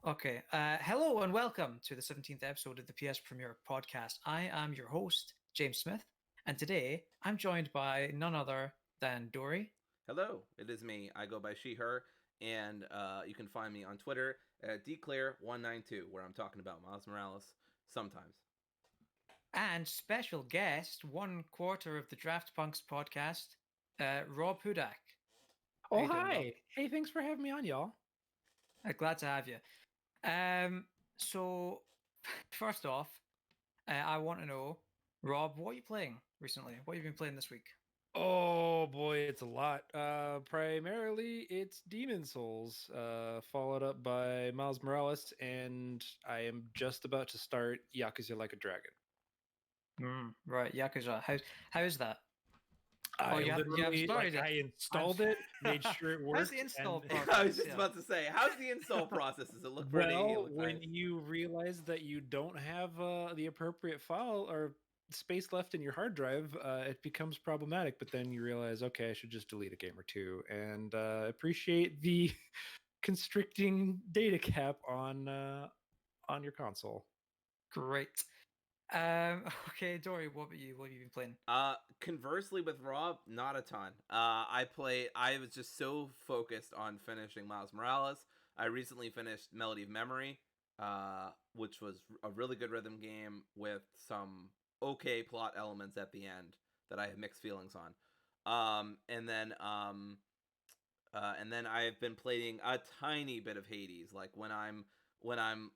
Okay, hello and welcome to the 17th episode of the PS Premiere podcast. I am your host, James Smith, and today I'm joined by none other than Dory. Hello, it is me. I go by she, her, and you can find me on Twitter at declare192, where I'm talking about Miles Morales sometimes. And special guest, one quarter of the Draft Punks podcast, Rob Hudak. How Oh, you doing, Rob? hi. Hey, thanks for having me on, y'all. Glad to have you. So, first off, I want to know, Rob, what are you playing recently? What have you been playing this week? Oh boy, it's a lot. Primarily it's Demon Souls, followed up by Miles Morales, and I am just about to start Yakuza Like a Dragon. Right, Yakuza. How is that? I You have literally started it. I installed it, made sure it worked. How's the install and- process? I was just Yeah. about to say, how's the install process? Does it look pretty? It Well, look when nice? you realize that you don't have the appropriate file or space left in your hard drive, it becomes problematic. But then you realize, okay, I should just delete a game or two, and appreciate the constricting data cap on your console. Great. Okay, Dory, what about you? What have you been playing? Conversely with Rob, not a ton. I was just so focused on finishing Miles Morales. I recently finished Melody of Memory, which was a really good rhythm game with some okay plot elements at the end that I have mixed feelings on. And then I've been playing a tiny bit of Hades, like when I'm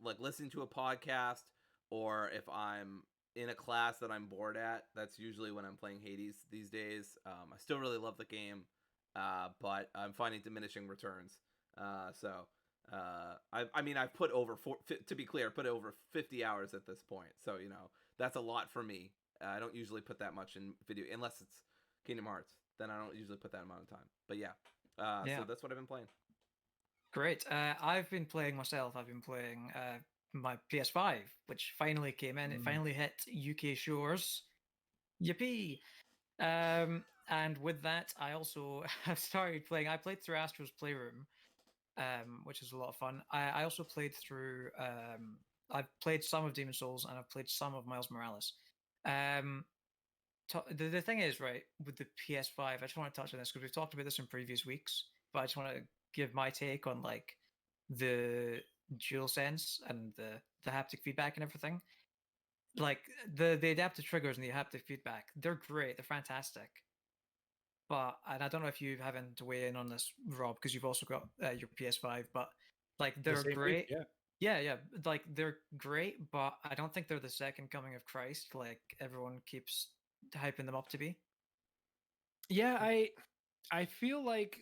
like listening to a podcast, or if I'm in a class that I'm bored at. That's usually when I'm playing Hades these days. I still really love the game, but I'm finding diminishing returns. I mean, I've put over to be clear, put over 50 hours at this point. So that's a lot for me. I don't usually put that much in video unless it's Kingdom Hearts. Then I don't usually put that amount of time. But yeah, Yeah. so that's what I've been playing. Great. I've been playing myself. I've been playing my PS5, which finally came in. It finally hit UK shores. Yippee! And with that, I also have started playing. I played through Astro's Playroom, which is a lot of fun. I also played through. I've played some of Demon Souls and I've played some of Miles Morales. Um, the thing is, right, with the PS5, I just want to touch on this because we've talked about this in previous weeks, but I just want to give my take on like the dual sense and the haptic feedback and everything. Like the adaptive triggers and the haptic feedback, they're great, they're fantastic. But and I don't know if you haven't to weigh in on this, Rob, because you've also got your PS5, but like The they're same week, great. yeah. Yeah, like they're great, but I don't think they're the second coming of Christ, like everyone keeps hyping them up to be. Yeah, I feel like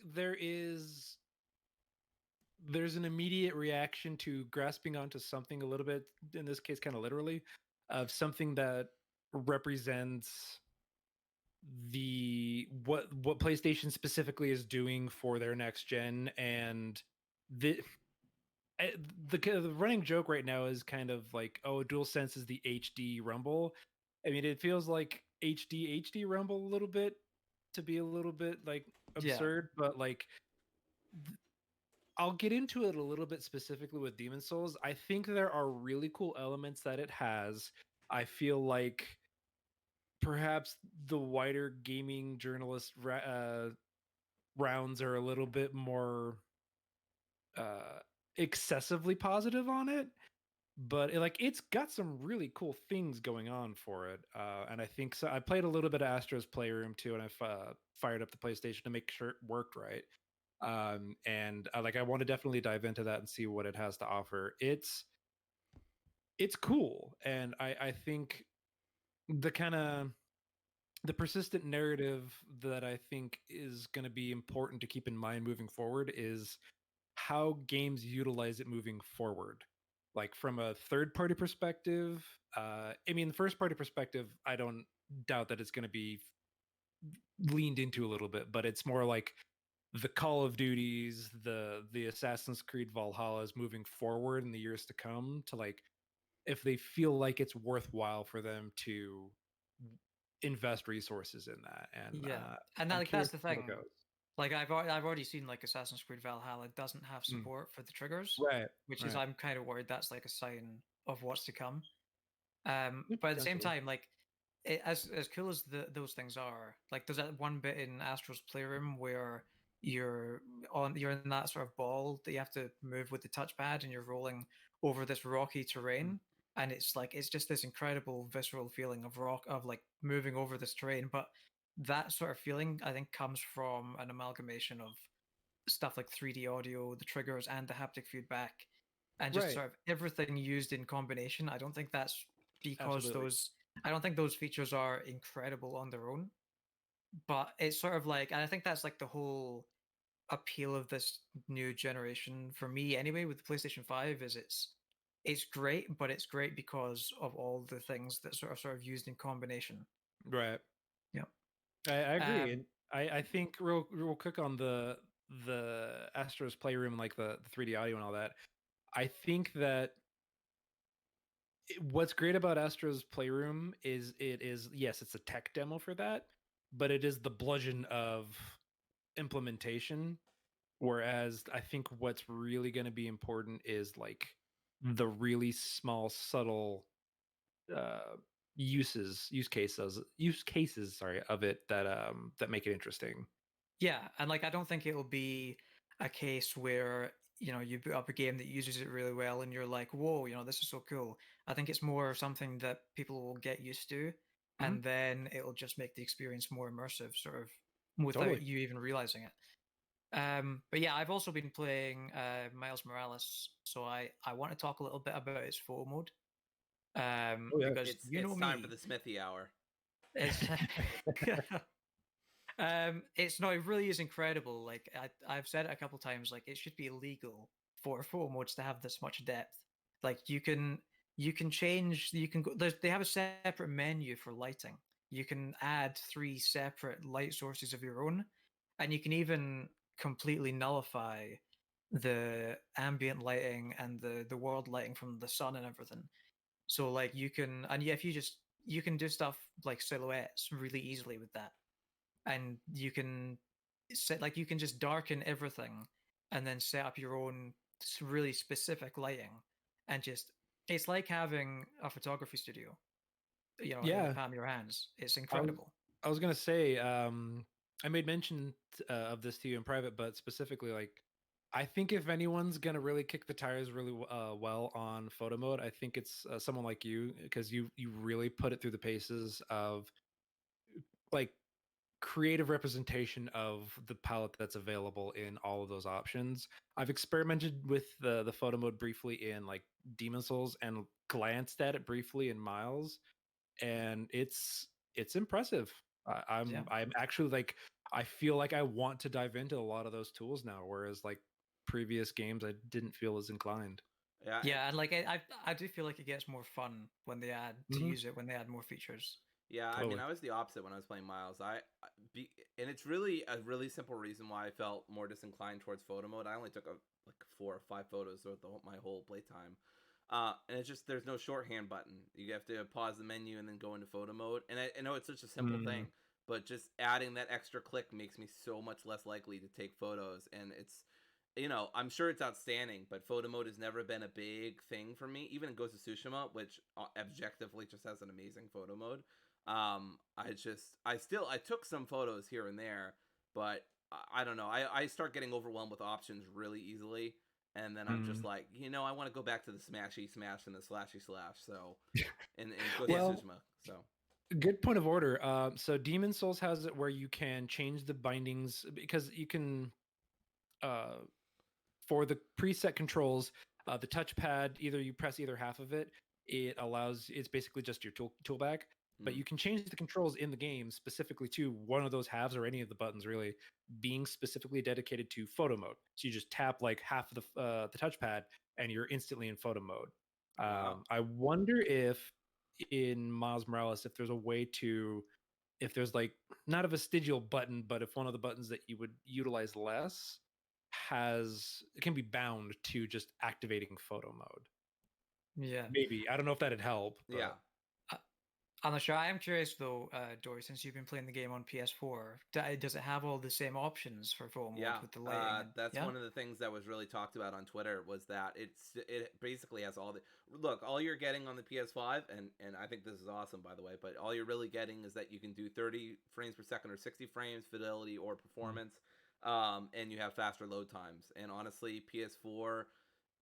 there's an immediate reaction to grasping onto something a little bit, in this case kind of literally, of something that represents the what PlayStation specifically is doing for their next gen. And the eh, the running joke right now is kind of like, oh, DualSense is the HD Rumble. I mean, it feels like HD Rumble a little bit, to be a little bit like Yeah. absurd, but like I'll get into it a little bit specifically with Demon Souls. I think there are really cool elements that it has. I feel like perhaps the wider gaming journalist rounds are a little bit more uh, excessively positive on it, but it's got some really cool things going on for it. And I think so. I played a little bit of Astro's Playroom too, and I fired up the PlayStation to make sure it worked right. And I want to definitely dive into that and see what it has to offer. It's cool, and I think the kind of the persistent narrative that I think is going to be important to keep in mind moving forward is how games utilize it moving forward. Like from a third party perspective, I mean, the first party perspective, I don't doubt that it's going to be leaned into a little bit, but it's more like the Call of Duties, the Assassin's Creed Valhalla's moving forward in the years to come, to like if they feel like it's worthwhile for them to invest resources in that. And Yeah, and I'm like that's curious the how it thing. goes. Like I've already seen like Assassin's Creed Valhalla doesn't have Mm. support for the triggers, Right. which is Right. I'm kind of worried that's like a sign of what's to come. Yeah, But at the same potentially. time, like as cool as those things are, like there's that one bit in Astro's Playroom where you're in that sort of ball that you have to move with the touchpad and you're rolling over this rocky terrain, and it's like it's just this incredible visceral feeling of like moving over this terrain. But that sort of feeling I think comes from an amalgamation of stuff like 3D audio, the triggers, and the haptic feedback, and just Right. sort of everything used in combination. I don't think that's because Absolutely. I don't think those features are incredible on their own, but it's sort of like, and I think that's like the whole appeal of this new generation for me anyway with the PlayStation 5 is it's great, but it's great because of all the things that sort of used in combination. Right. Yeah. I agree. And Um, I think real quick on the Astro's Playroom and like the 3D audio and all that. I think that what's great about Astro's Playroom is it is, yes, it's a tech demo for that, but it is the bludgeon of implementation. Whereas I think what's really going to be important is like the really small, subtle use cases, sorry, of it that make it interesting. Yeah, and like I don't think it'll be a case where you boot up a game that uses it really well and you're like, whoa, this is so cool. I think it's more something that people will get used to, Mhm. and then it'll just make the experience more immersive, sort of without Totally. you even realizing it. But yeah, I've also been playing Miles Morales, so I want to talk a little bit about its photo mode, Oh yeah. because you know It's time for me, the Smithy hour. it's it's no, it really is incredible. Like I've said it a couple times, like it should be illegal for photo modes to have this much depth. Like you can change, you can go. They have a separate menu for lighting. You can add 3 separate light sources of your own, and you can even completely nullify the ambient lighting and the world lighting from the sun and everything. So like you can, and yeah, if you can do stuff like silhouettes really easily with that, and you can set like you can just darken everything and then set up your own really specific lighting, and just it's like having a photography studio, in the Yeah. palm of your hands. It's I was incredible. I was gonna say, I made mention of this to you in private, but specifically, like, I think if anyone's gonna really kick the tires really well on photo mode, I think it's someone like you, because you really put it through the paces of like creative representation of the palette that's available in all of those options. I've experimented with the photo mode briefly in like Demon Souls and glanced at it briefly in Miles, and it's impressive. Yeah. I'm actually like, I feel like I want to dive into a lot of those tools now, whereas like previous games I didn't feel as inclined. Yeah, Yeah, and like I do feel like it gets more fun when they add to Hmm. use it when they add more features. yeah. I mean, Totally. I was the opposite when I was playing Miles. And it's really a really simple reason why I felt more disinclined towards photo mode. I only took like 4 or 5 photos throughout my whole playtime. And it's just there's no shorthand button. You have to pause the menu and then go into photo mode. And I know it's such a simple Mm, thing, but just adding that extra click makes me so much less likely to take photos. And it's, I'm sure it's outstanding, but photo mode has never been a big thing for me. Even in Ghost of Tsushima, which objectively just has an amazing photo mode. I took some photos here and there, but I don't know. I start getting overwhelmed with options really easily, and then I'm just mm. like, I want to go back to the smashy smash and the slashy slash. So, and Ghost of Yeah. Well, Tsushima. So, good point of order. So Demon Souls has it where you can change the bindings, because you can uh for the preset controls, the touchpad, either you press either half of it, it's basically just your tool bag, but mm, you can change the controls in the game specifically to one of those halves or any of the buttons really being specifically dedicated to photo mode. So you just tap like half of the touchpad and you're instantly in photo mode. wow. I wonder if in Miles Morales if there's a way to if there's like not a vestigial button, but if one of the buttons that you would utilize less it can be bound to just activating photo mode. Yeah. Maybe. I don't know if that'd help. But... Yeah. I'm not sure. I am curious though, Dory, since you've been playing the game on PS4, does it have all the same options for photo mode Yeah, with the lighting? that's one of the things that was really talked about on Twitter was that it basically has all the look. All you're getting on the PS5, and I think this is awesome, by the way. But all you're really getting is that you can do 30 frames per second or 60 frames, fidelity or performance, and you have faster load times. And honestly, PS4,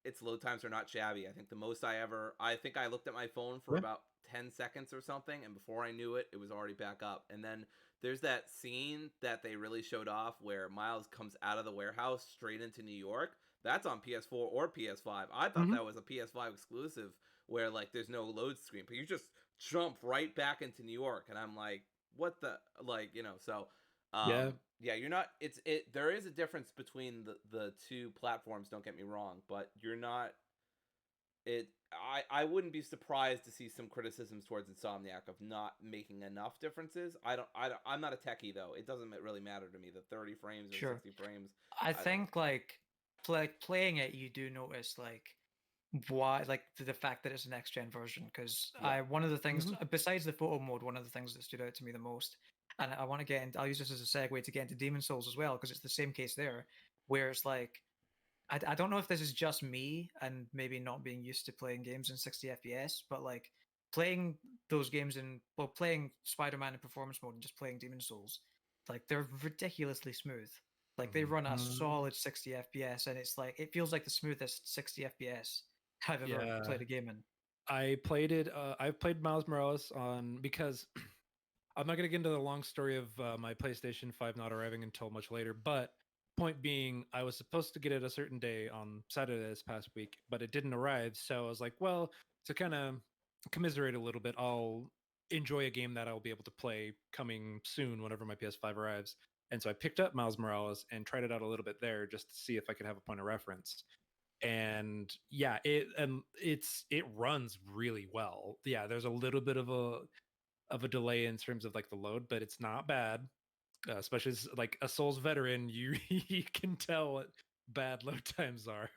its load times are not shabby. I think the most I think I looked at my phone for about 10 seconds or something, and before I knew it, it was already back up. And then there's that scene that they really showed off where Miles comes out of the warehouse straight into New York. That's on PS4 or PS5. I thought that was a PS5 exclusive where like there's no load screen, but you just jump right back into New York, and I'm like, what the so yeah, you're not there is a difference between the two platforms, don't get me wrong, but you're not I wouldn't be surprised to see some criticisms towards Insomniac of not making enough differences. I'm not a techie though. It doesn't really matter to me the 30 frames or 60 frames. I think like playing it, you do notice like why like the fact that it's a next gen version, because one of the things besides the photo mode, one of the things that stood out to me the most, and I want to get into, I'll use this as a segue to get into Demon Souls as well, because it's the same case there, where it's like I don't know if this is just me and maybe not being used to playing games in 60 FPS, but like playing those games playing Spider-Man in performance mode and just playing Demon Souls, like they're ridiculously smooth. Like they run a solid 60 FPS, and it's like it feels like the smoothest 60 FPS I've ever played a game in. I've played Miles Morales on because I'm not going to get into the long story of my PlayStation 5 not arriving until much later, but point being, I was supposed to get it a certain day on Saturday this past week, but it didn't arrive. So I was like, well, to kind of commiserate a little bit, I'll enjoy a game that I'll be able to play coming soon whenever my PS5 arrives. And so I picked up Miles Morales and tried it out a little bit there just to see if I could have a point of reference. And yeah, it runs really well. Yeah, there's a little bit of a delay in terms of like the load, but it's not bad. Especially as, like a Souls veteran, you can tell what bad load times are,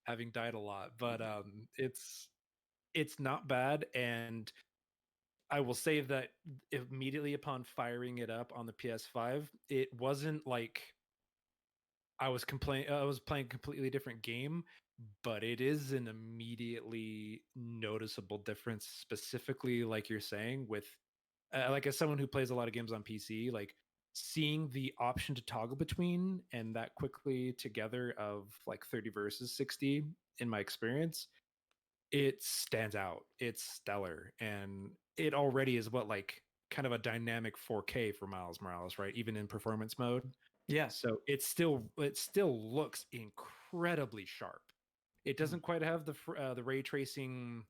having died a lot. But it's not bad, and I will say that immediately upon firing it up on the PS5, it wasn't like I was playing a completely different game, but it is an immediately noticeable difference, specifically like you're saying with like as someone who plays a lot of games on PC, like seeing the option to toggle between and that quickly together of like 30 versus 60 in my experience, it stands out. It's stellar, and it already is like kind of a dynamic 4K for Miles Morales, right? Even in performance mode. Yeah. So it still looks incredibly sharp. It doesn't quite have the ray tracing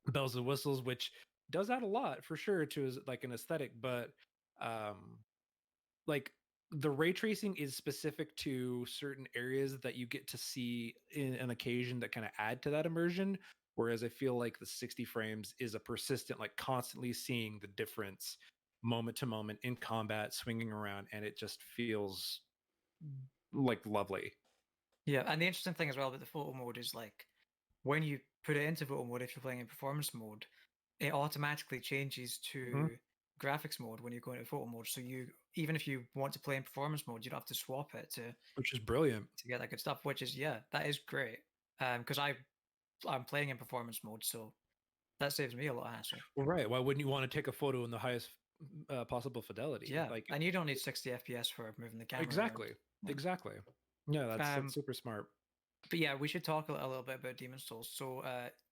bells and whistles, which does add a lot for sure to like an aesthetic, but like the ray tracing is specific to certain areas that you get to see in an occasion that kind of add to that immersion, whereas I feel like the 60 frames is a persistent, like constantly seeing the difference moment to moment in combat, swinging around, and it just feels like lovely. Yeah, and the interesting thing as well about the photo mode is like when you put it into photo mode, if you're playing in performance mode, it automatically changes to graphics mode when you go into photo mode. So you, even if you want to play in performance mode, you'd have to swap it which is brilliant to get that good stuff. Which is that is great. Because I'm playing in performance mode, so that saves me a lot of hassle. Well, right. Why wouldn't you want to take a photo in the highest possible fidelity? Yeah, like, and you don't need 60 FPS for moving the camera. Exactly. Around. Exactly. Yeah, that's super smart. But yeah, we should talk a little bit about Demon Souls. So,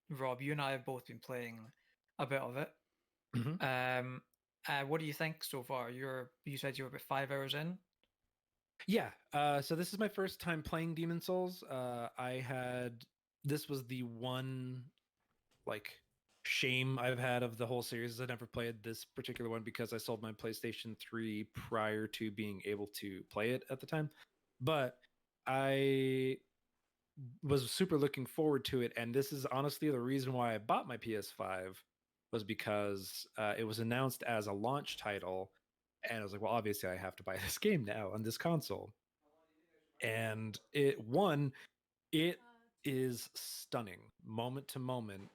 Rob, you and I have both been playing a bit of it. What do you think so far? You said you were about 5 hours in. Yeah. So this is my first time playing Demon Souls. This was the one like shame I've had of the whole series. I never played this particular one because I sold my PlayStation 3 prior to being able to play it at the time. But I was super looking forward to it, and this is honestly the reason why I bought my PS5 was because it was announced as a launch title, and I was like, well, obviously I have to buy this game now on this console. And it is stunning moment to moment,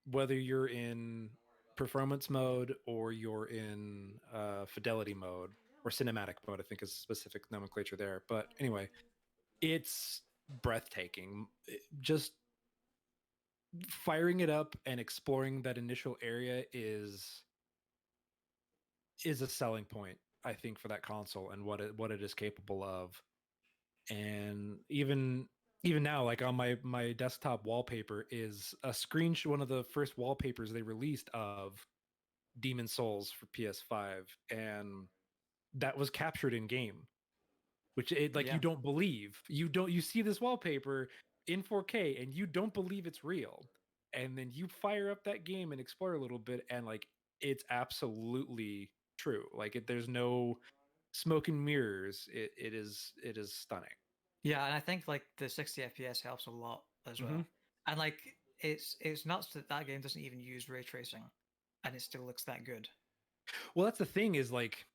whether you're in performance mode or you're in fidelity mode or cinematic mode. I think is specific nomenclature there. But anyway, it's breathtaking. Just firing it up and exploring that initial area is a selling point, I think, for that console and what it is capable of. And even now, like on my desktop wallpaper is a screenshot, one of the first wallpapers they released of Demon Souls for PS5, and that was captured in game, which it like Yeah. you see this wallpaper in 4K and you don't believe it's real, and then you fire up that game and explore a little bit, and like it's absolutely true. Like there's no smoke and mirrors. It is stunning. Yeah, and I think like the 60 FPS helps a lot as well. And like it's nuts that that game doesn't even use ray tracing, and it still looks that good. Well, that's the thing is like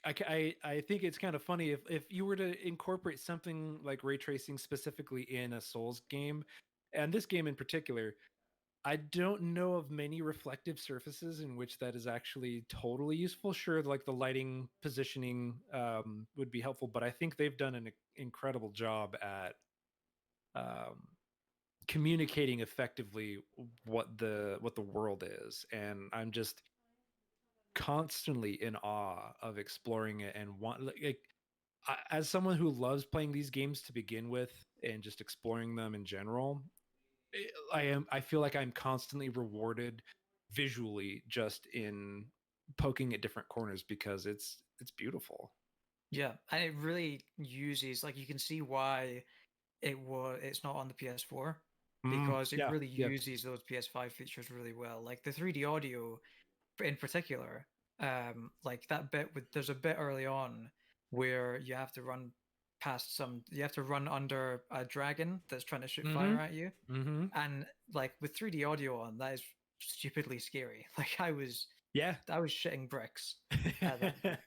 I think it's kind of funny if you were to incorporate something like ray tracing specifically in a Souls game, and this game in particular, I don't know of many reflective surfaces in which that is actually totally useful. Sure, like the lighting positioning would be helpful, but I think they've done an incredible job at communicating effectively what the world is, and I'm just constantly in awe of exploring it and as someone who loves playing these games to begin with and just exploring them in general, I feel like I'm constantly rewarded visually just in poking at different corners because it's beautiful. Yeah, and it really uses like you can see why it's not on the PS4 because it Yeah, really yeah. uses those PS5 features really well. Like the 3D audio in particular, like that bit with there's a bit early on where you have to run under a dragon that's trying to shoot fire at you, and like with 3D audio on, that is stupidly scary. Like Yeah. I was shitting bricks at that point.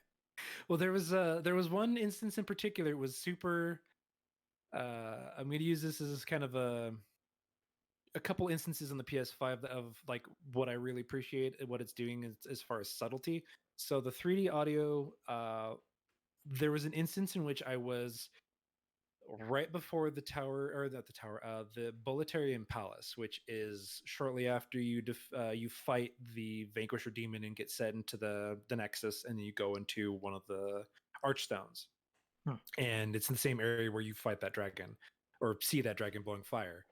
Well, there was one instance in particular. It was super. I'm going to use this as kind of a couple instances on the PS5 of like what I really appreciate what it's doing as far as subtlety. So the 3D audio, there was an instance in which I was right before the tower, or not the tower, the Boletarian Palace, which is shortly after you fight the Vanquisher demon and get set into the Nexus, and then you go into one of the Archstones, and it's in the same area where you fight that dragon or see that dragon blowing fire.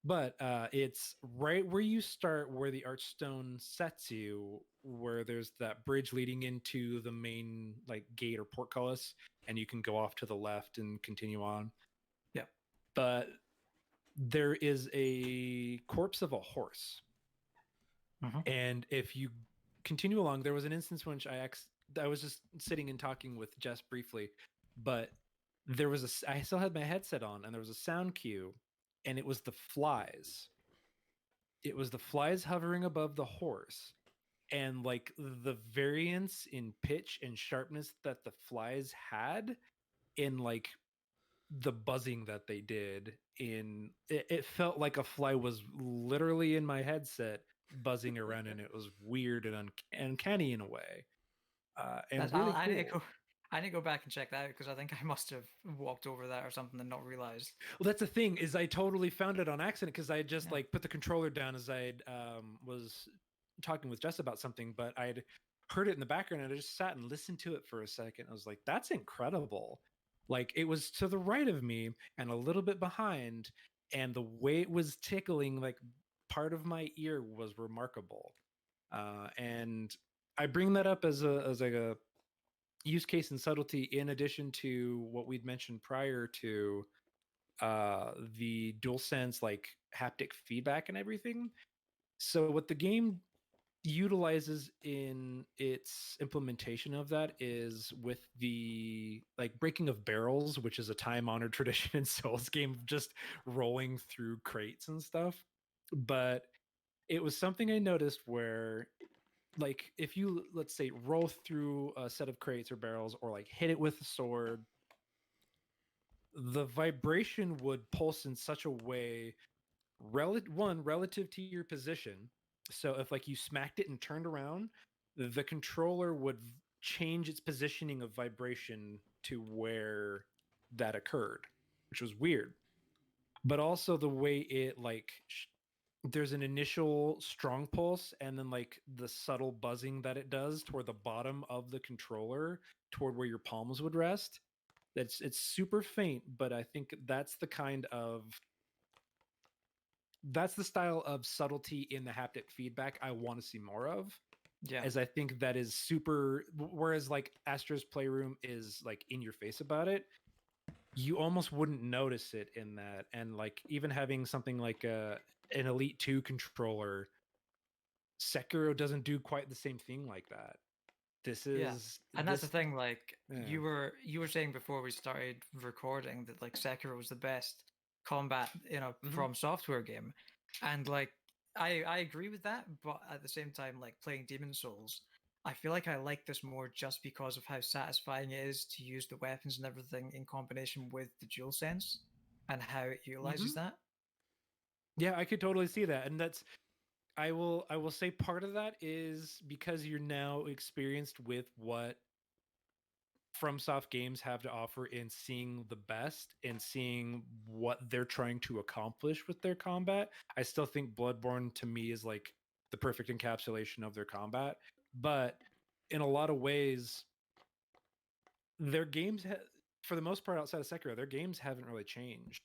But it's right where you start, where the Archstone sets you, where there's that bridge leading into the main like gate or portcullis, and you can go off to the left and continue on. Yeah. But there is a corpse of a horse, and if you continue along, there was an instance in which I was just sitting and talking with Jess briefly, but I still had my headset on, and there was a sound cue, and it was the flies. It was the flies hovering above the horse, and like the variance in pitch and sharpness that the flies had in like the buzzing that they did it felt like a fly was literally in my headset buzzing around, and it was weird and uncanny in a way, and really cool. I need to go back and check that out because I think I must have walked over that or something and not realized. Well, that's the thing, is I totally found it on accident because I just like put the controller down as I was talking with Jess about something, but I'd heard it in the background and I just sat and listened to it for a second. I was like, that's incredible. Like it was to the right of me and a little bit behind, and the way it was tickling like part of my ear was remarkable. And I bring that up as like a use case and subtlety in addition to what we'd mentioned prior to the DualSense like haptic feedback and everything. So what the game utilizes in its implementation of that is with the like breaking of barrels, which is a time-honored tradition in Souls game, just rolling through crates and stuff. But it was something I noticed where like if you, let's say, roll through a set of crates or barrels, or like hit it with a sword, the vibration would pulse in such a way, relative to your position. So if like you smacked it and turned around, the controller would change its positioning of vibration to where that occurred, which was weird. But also the way it like there's an initial strong pulse, and then like the subtle buzzing that it does toward the bottom of the controller, toward where your palms would rest. It's super faint, but I think that's the style of subtlety in the haptic feedback I want to see more of. Yeah. As I think that is super, whereas like Astra's Playroom is like in your face about it, you almost wouldn't notice it in that. And like even having something like an Elite 2 controller, Sekiro doesn't do quite the same thing like that. This Yeah. is And that's the this thing, like yeah. you were saying before we started recording that like Sekiro was the best combat in a Mhm. From Software game. And like I agree with that, but at the same time, like playing Demon Souls, I feel like I like this more just because of how satisfying it is to use the weapons and everything in combination with the DualSense and how it utilizes Mhm. that. Yeah, I could totally see that. And that's I will say part of that is because you're now experienced with what FromSoft games have to offer in seeing the best and seeing what they're trying to accomplish with their combat. I still think Bloodborne to me is like the perfect encapsulation of their combat, but in a lot of ways, their for the most part, outside of Sekiro, their games haven't really changed.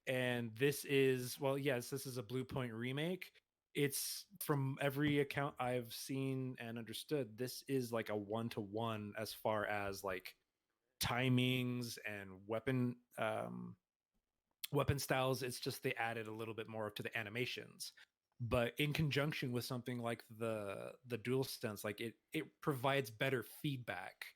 And this is, well, yes, this is a Blue Point remake. It's, from every account I've seen and understood, this is like a 1-to-1 as far as like timings and weapon styles. It's just they added a little bit more to the animations, but in conjunction with something like the dual sense, like it provides better feedback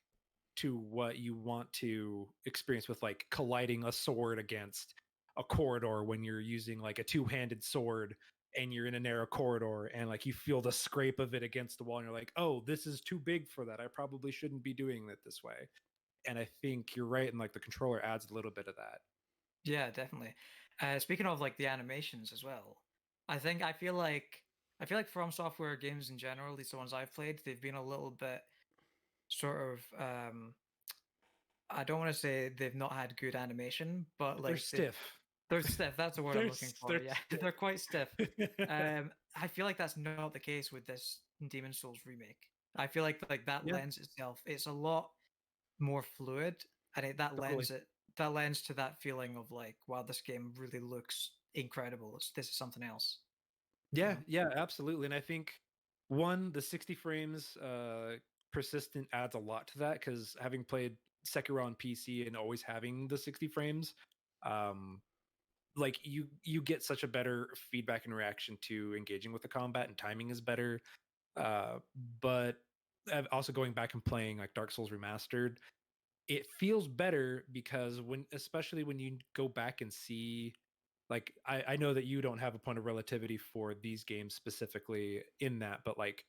to what you want to experience with like colliding a sword against a corridor when you're using like a two-handed sword and you're in a narrow corridor, and like you feel the scrape of it against the wall and you're like, oh, this is too big for that, I probably shouldn't be doing it this way. And I think you're right, and like the controller adds a little bit of that. Yeah, definitely. Speaking of like the animations as well, I feel like From Software games in general, at least the ones I've played, they've been a little bit sort of I don't want to say they've not had good animation, but They're like stiff. they're stiff. That's the word I'm looking for. They're Yeah, stiff. they're quite stiff. I feel like that's not the case with this Demon Souls remake. I feel like that Yeah, lends itself. It's a lot more fluid, and totally. that lends to that feeling of like, wow, this game really looks incredible. This is something else. You Yeah, know? yeah, absolutely. And I think the 60 frames persistent adds a lot to that, because having played Sekiro on PC and always having the 60 frames, um, like you get such a better feedback and reaction to engaging with the combat, and timing is better. Uh, but also going back and playing like Dark Souls Remastered, it feels better because especially when you go back and see, like I know that you don't have a point of relativity for these games specifically in that, but like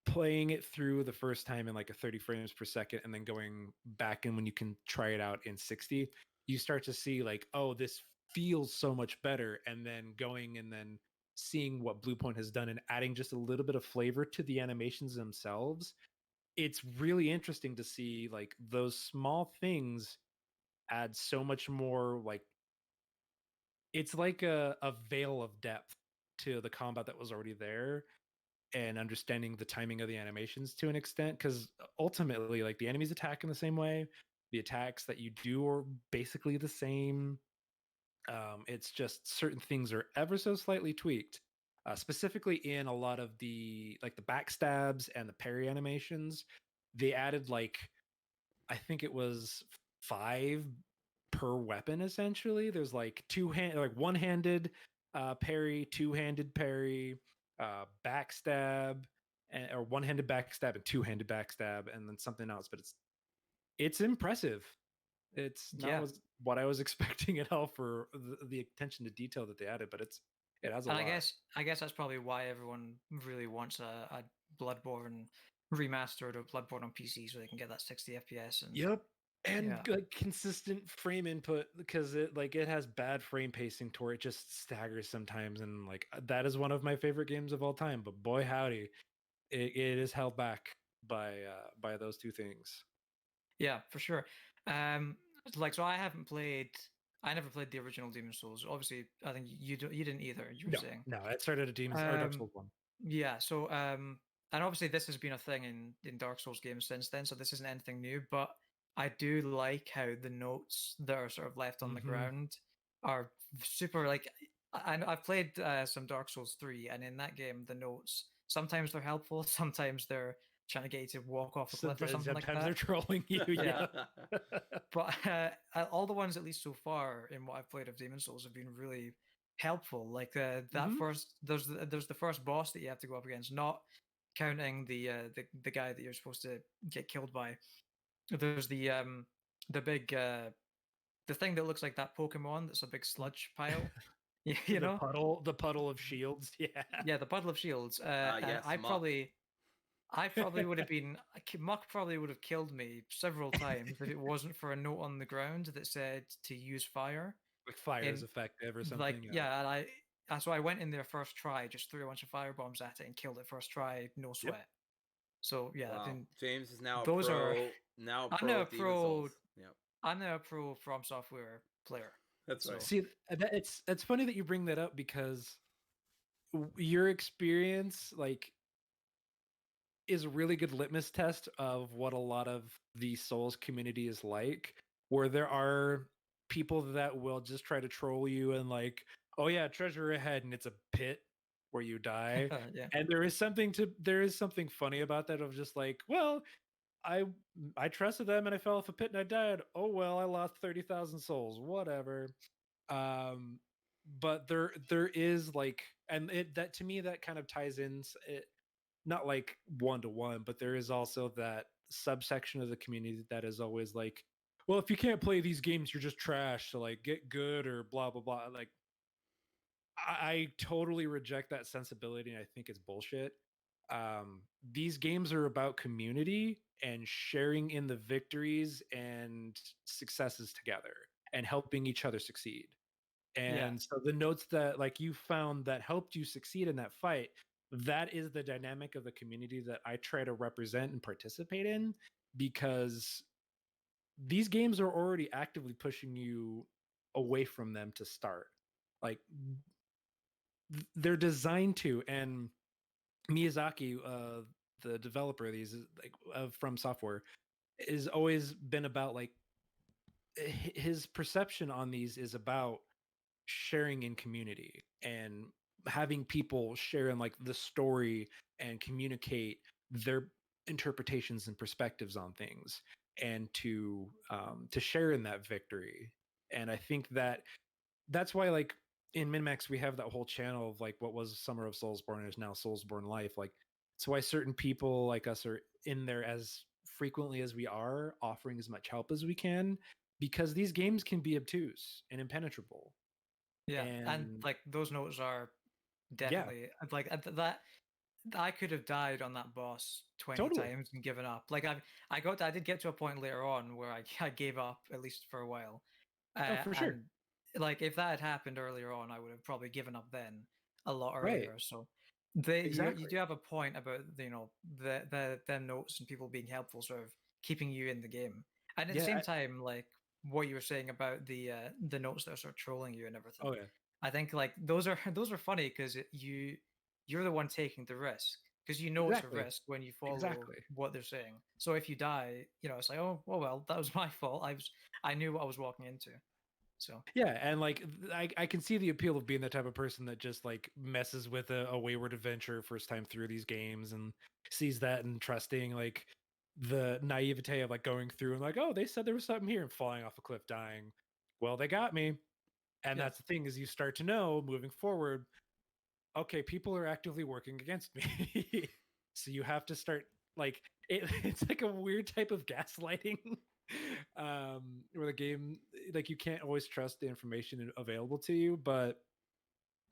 playing it through the first time in like a 30 frames per second and then going back, and when you can try it out in 60, you start to see like, oh, this feels so much better. And then going and then seeing what Bluepoint has done and adding just a little bit of flavor to the animations themselves, it's really interesting to see like those small things add so much more. Like it's like a veil of depth to the combat that was already there, and understanding the timing of the animations to an extent, because ultimately like the enemies attack in the same way, the attacks that you do are basically the same. It's just certain things are ever so slightly tweaked, specifically in a lot of the like the backstabs and the parry animations. They added like, I think it was 5 per weapon essentially. There's like like one-handed parry, two-handed parry, backstab, or one-handed backstab and two-handed backstab, and then something else. But it's impressive. It's not Yeah, what I was expecting at all for the attention to detail that they added, but it has a and lot. I guess that's probably why everyone really wants a Bloodborne remastered or Bloodborne on PC so they can get that 60 FPS. And Yep. And yeah, like consistent frame input because it has bad frame pacing to where it just staggers sometimes, and like that is one of my favorite games of all time. But boy howdy, it is held back by those two things. yeah, for sure. Like so, I never played the original Demon Souls. Obviously, I think you didn't either. You were No, saying. no, it started at Demons or Dark Um, Souls 1. yeah. So and obviously this has been a thing in Dark Souls games since then. So this isn't anything new. But I do like how the notes that are sort of left on the ground are super like. I've played some Dark Souls 3, and in that game, the notes sometimes they're helpful, sometimes they're trying to get you to walk off a cliff or something like Sometimes that. they're trolling you. Yeah. Yeah. But all the ones, at least so far, in what I've played of Demon Souls, have been really helpful. Like that first, there's the first boss that you have to go up against, not counting the guy that you're supposed to get killed by. There's the big the thing that looks like that Pokemon that's a big sludge pile. You know, the puddle of shields. Yeah. yeah, the Puddle of Shields. Yes, Muck. I probably would have been Muck probably would have killed me several times if it wasn't for a note on the ground that said to use fire. Like fire is And effective or something. like yeah, and so I went in there first try, just threw a bunch of fire bombs at it and killed it first try, no sweat. So yeah, Wow. been, James is now those a pro. are Now a I'm pro now a of Demon Souls. Yep. I'm now a pro From Software player. That's So right. See, it's funny that you bring that up because your experience like is a really good litmus test of what a lot of the Souls community is like, where there are people that will just try to troll you and like, oh yeah, treasure ahead, and it's a pit where you die. yeah. And there is something funny about that of just like, well, I trusted them and I fell off a pit and I died. Oh well, I lost 30,000 souls. Whatever. Um, but there is like, and it that to me that kind of ties in. It not like one to one, but there is also that subsection of the community that is always like, well, if you can't play these games, you're just trash. So like, get good or blah blah blah. Like, I totally reject that sensibility, and I think it's bullshit. These games are about community and sharing in the victories and successes together and helping each other succeed. And so the notes that like you found that helped you succeed in that fight, that is the dynamic of the community that I try to represent and participate in, because these games are already actively pushing you away from them to start. Like they're designed to, and Miyazaki, the developer of these, like From Software, has always been about like his perception on these is about sharing in community and having people share in like the story and communicate their interpretations and perspectives on things, and to share in that victory. And I think that that's why like in Minmax we have that whole channel of like what was Summer of Soulsborne is now Soulsborne Life. Like it's why certain people like us are in there as frequently as we are, offering as much help as we can, because these games can be obtuse and impenetrable. Yeah, and And like those notes are yeah, definitely like that. I could have died on that boss 20 totally. times and given up. Like I did get to a point later on where I gave up at least for a while. Oh, for sure. And like if that had happened earlier on, I would have probably given up then a lot Right. earlier. So you Exactly. do have a point about the notes and people being helpful, sort of keeping you in the game. And at the Yeah. same time, like what you were saying about the notes that are sort of trolling you and everything. Oh yeah. I think like those are those are funny because you're the one taking the risk, because you know it's a Exactly. risk when you follow Exactly. what they're saying. So if you die, it's like, oh well, that was my fault. I knew what I was walking into. So Yeah, and like I can see the appeal of being the type of person that just like messes with a wayward adventure first time through these games and sees that and trusting like the naivete of like going through and like, oh, they said there was something here, and falling off a cliff dying. Well, they got me. And Yeah. that's the thing, is you start to know moving forward, okay, people are actively working against me. So you have to start like it's like a weird type of gaslighting. Where the game, like, you can't always trust the information available to you, but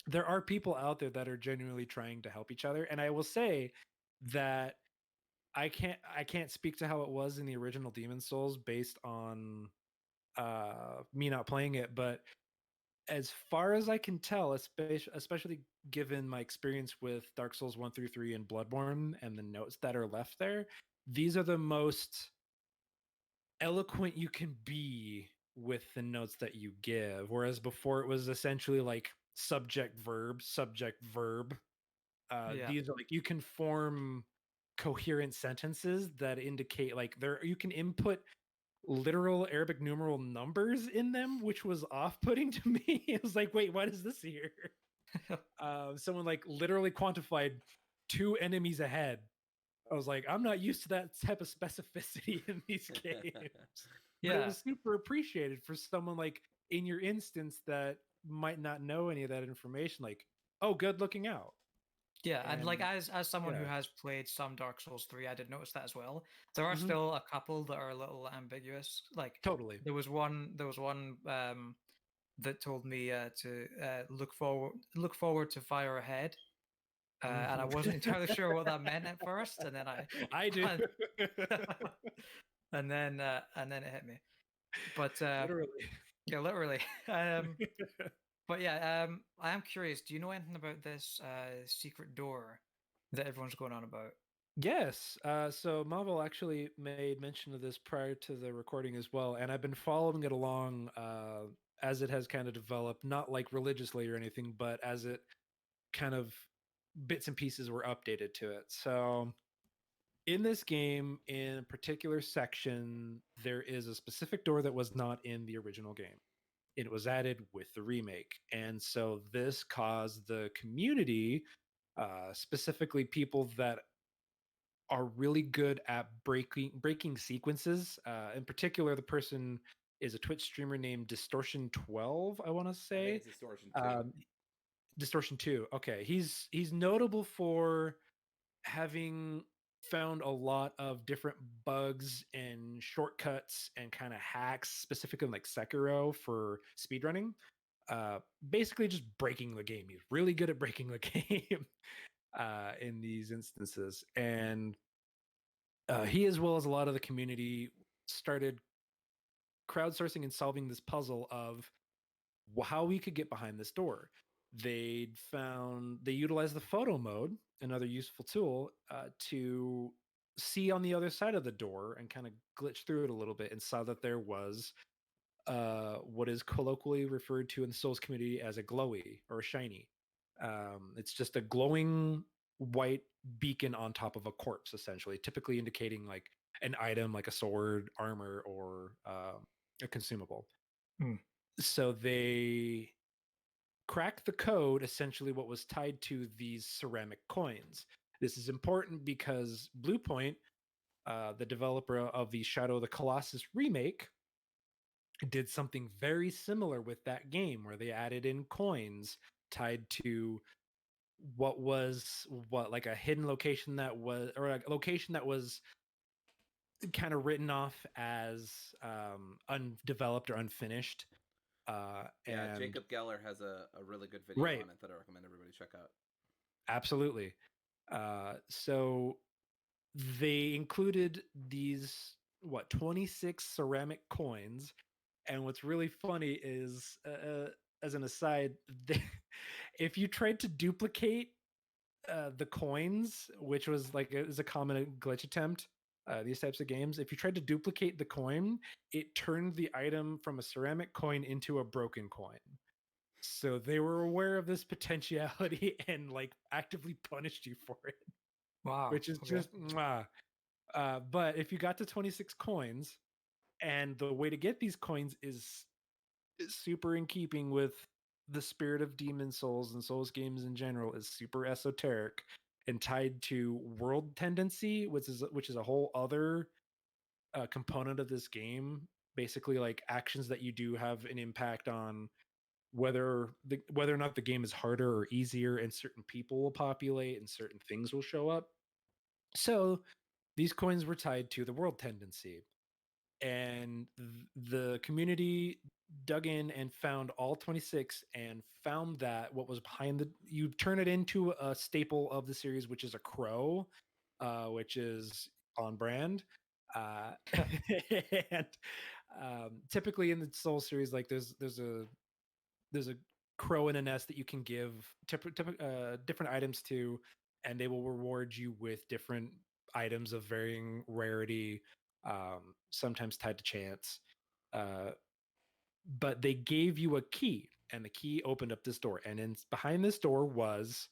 there are people out there that are genuinely trying to help each other. And I will say that I can't speak to how it was in the original Demon Souls based on me not playing it, but as far as I can tell, especially given my experience with Dark Souls 1 through 3 and Bloodborne and the notes that are left there, these are the most eloquent you can be with the notes that you give. Whereas before it was essentially like subject, verb, subject, verb. Yeah. These are like you can form coherent sentences that indicate like you can input literal Arabic numeral numbers in them, which was off-putting to me. It was like, wait, what is this here? Someone like literally quantified 2 enemies ahead. I was like, I'm not used to that type of specificity in these games. But it Yeah. was super appreciated for someone like in your instance that might not know any of that information. Like, oh, good looking out. Yeah, and like And as someone who yeah. has played some Dark Souls 3, I did notice that as well. There are Mhm. still a couple that are a little ambiguous. Like Totally. there was one that told me to look forward to fire ahead. And I wasn't entirely sure what that meant at first, and then I do. and then it hit me. But Literally. yeah, literally. But yeah, I am curious. Do you know anything about this secret door that everyone's going on about? Yes. So Marvel actually made mention of this prior to the recording as well, and I've been following it along as it has kind of developed, not like religiously or anything, but as it kind of bits and pieces were updated to it. So in this game, in a particular section, there is a specific door that was not in the original game. It was added with the remake, and so this caused the community, specifically people that are really good at breaking sequences. In particular, the person is a Twitch streamer named Distortion12. I want to I think say it's Distortion 2. Distortion 2. Okay, he's notable for having found a lot of different bugs and shortcuts and kind of hacks, specifically like Sekiro for speedrunning. Basically, just breaking the game. He's really good at breaking the game in these instances, and he, as well as a lot of the community, started crowdsourcing and solving this puzzle of how we could get behind this door. They utilized the photo mode, another useful tool, to see on the other side of the door and kind of glitch through it a little bit, and saw that there was what is colloquially referred to in the Souls community as a glowy or a shiny. It's just a glowing white beacon on top of a corpse, essentially, typically indicating like an item like a sword, armor, or a consumable. Hmm. So they cracked the code, essentially what was tied to these ceramic coins. This is important because Bluepoint, the developer of the Shadow of the Colossus remake, did something very similar with that game where they added in coins tied to what like a hidden location that was, or a location that was kind of written off as undeveloped or unfinished. Yeah, And Jacob Geller has a really good video Right. on it that I recommend everybody check out. Absolutely. So they included these 26 ceramic coins, and what's really funny is, as an aside, if you tried to duplicate the coins, which was like is a common glitch attempt, these types of games, if you tried to duplicate the coin, it turned the item from a ceramic coin into a broken coin. So they were aware of this potentiality and like actively punished you for it, Wow. which is Okay. just mwah. But if you got to 26 coins, and the way to get these coins is super in keeping with the spirit of Demon Souls and Souls games in general, is super esoteric and tied to world tendency, which is a whole other component of this game. Basically, like actions that you do have an impact on whether or not the game is harder or easier, and certain people will populate and certain things will show up. So these coins were tied to the world tendency, and the community dug in and found all 26, and found that what was behind you turn it into a staple of the series, which is a crow. which is on brand. And typically in the Soul series, like there's a crow in a nest that you can give different items to, and they will reward you with different items of varying rarity, sometimes tied to chance. But they gave you a key, and the key opened up this door, and behind this door was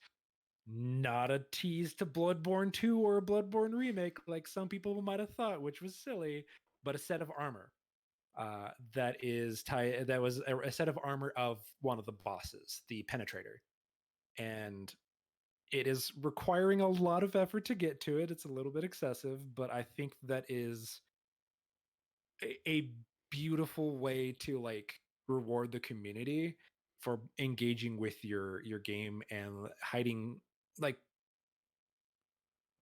not a tease to Bloodborne 2 or a Bloodborne remake, like some people might have thought, which was silly, but a set of armor that was a set of armor of one of the bosses, the Penetrator, and it is requiring a lot of effort to get to it. It's a little bit excessive, but I think that is a beautiful way to like reward the community for engaging with your game and hiding, like,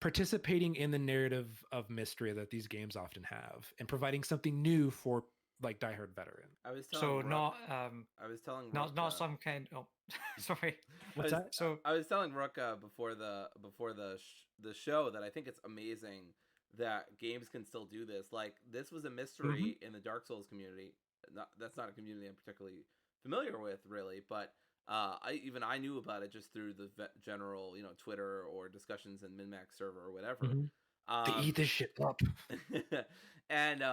participating in the narrative of mystery that these games often have, and providing something new for like diehard veteran. I was telling So Rook, not I was telling Rook, not some kind. Oh, sorry. What's that? So I was telling Rook before the show that I think it's amazing that games can still do this. Like, this was a mystery in the Dark Souls community. That's not a community I'm particularly familiar with, really, but I knew about it just through the general, Twitter or discussions in MinMax server or whatever. They eat this shit up. And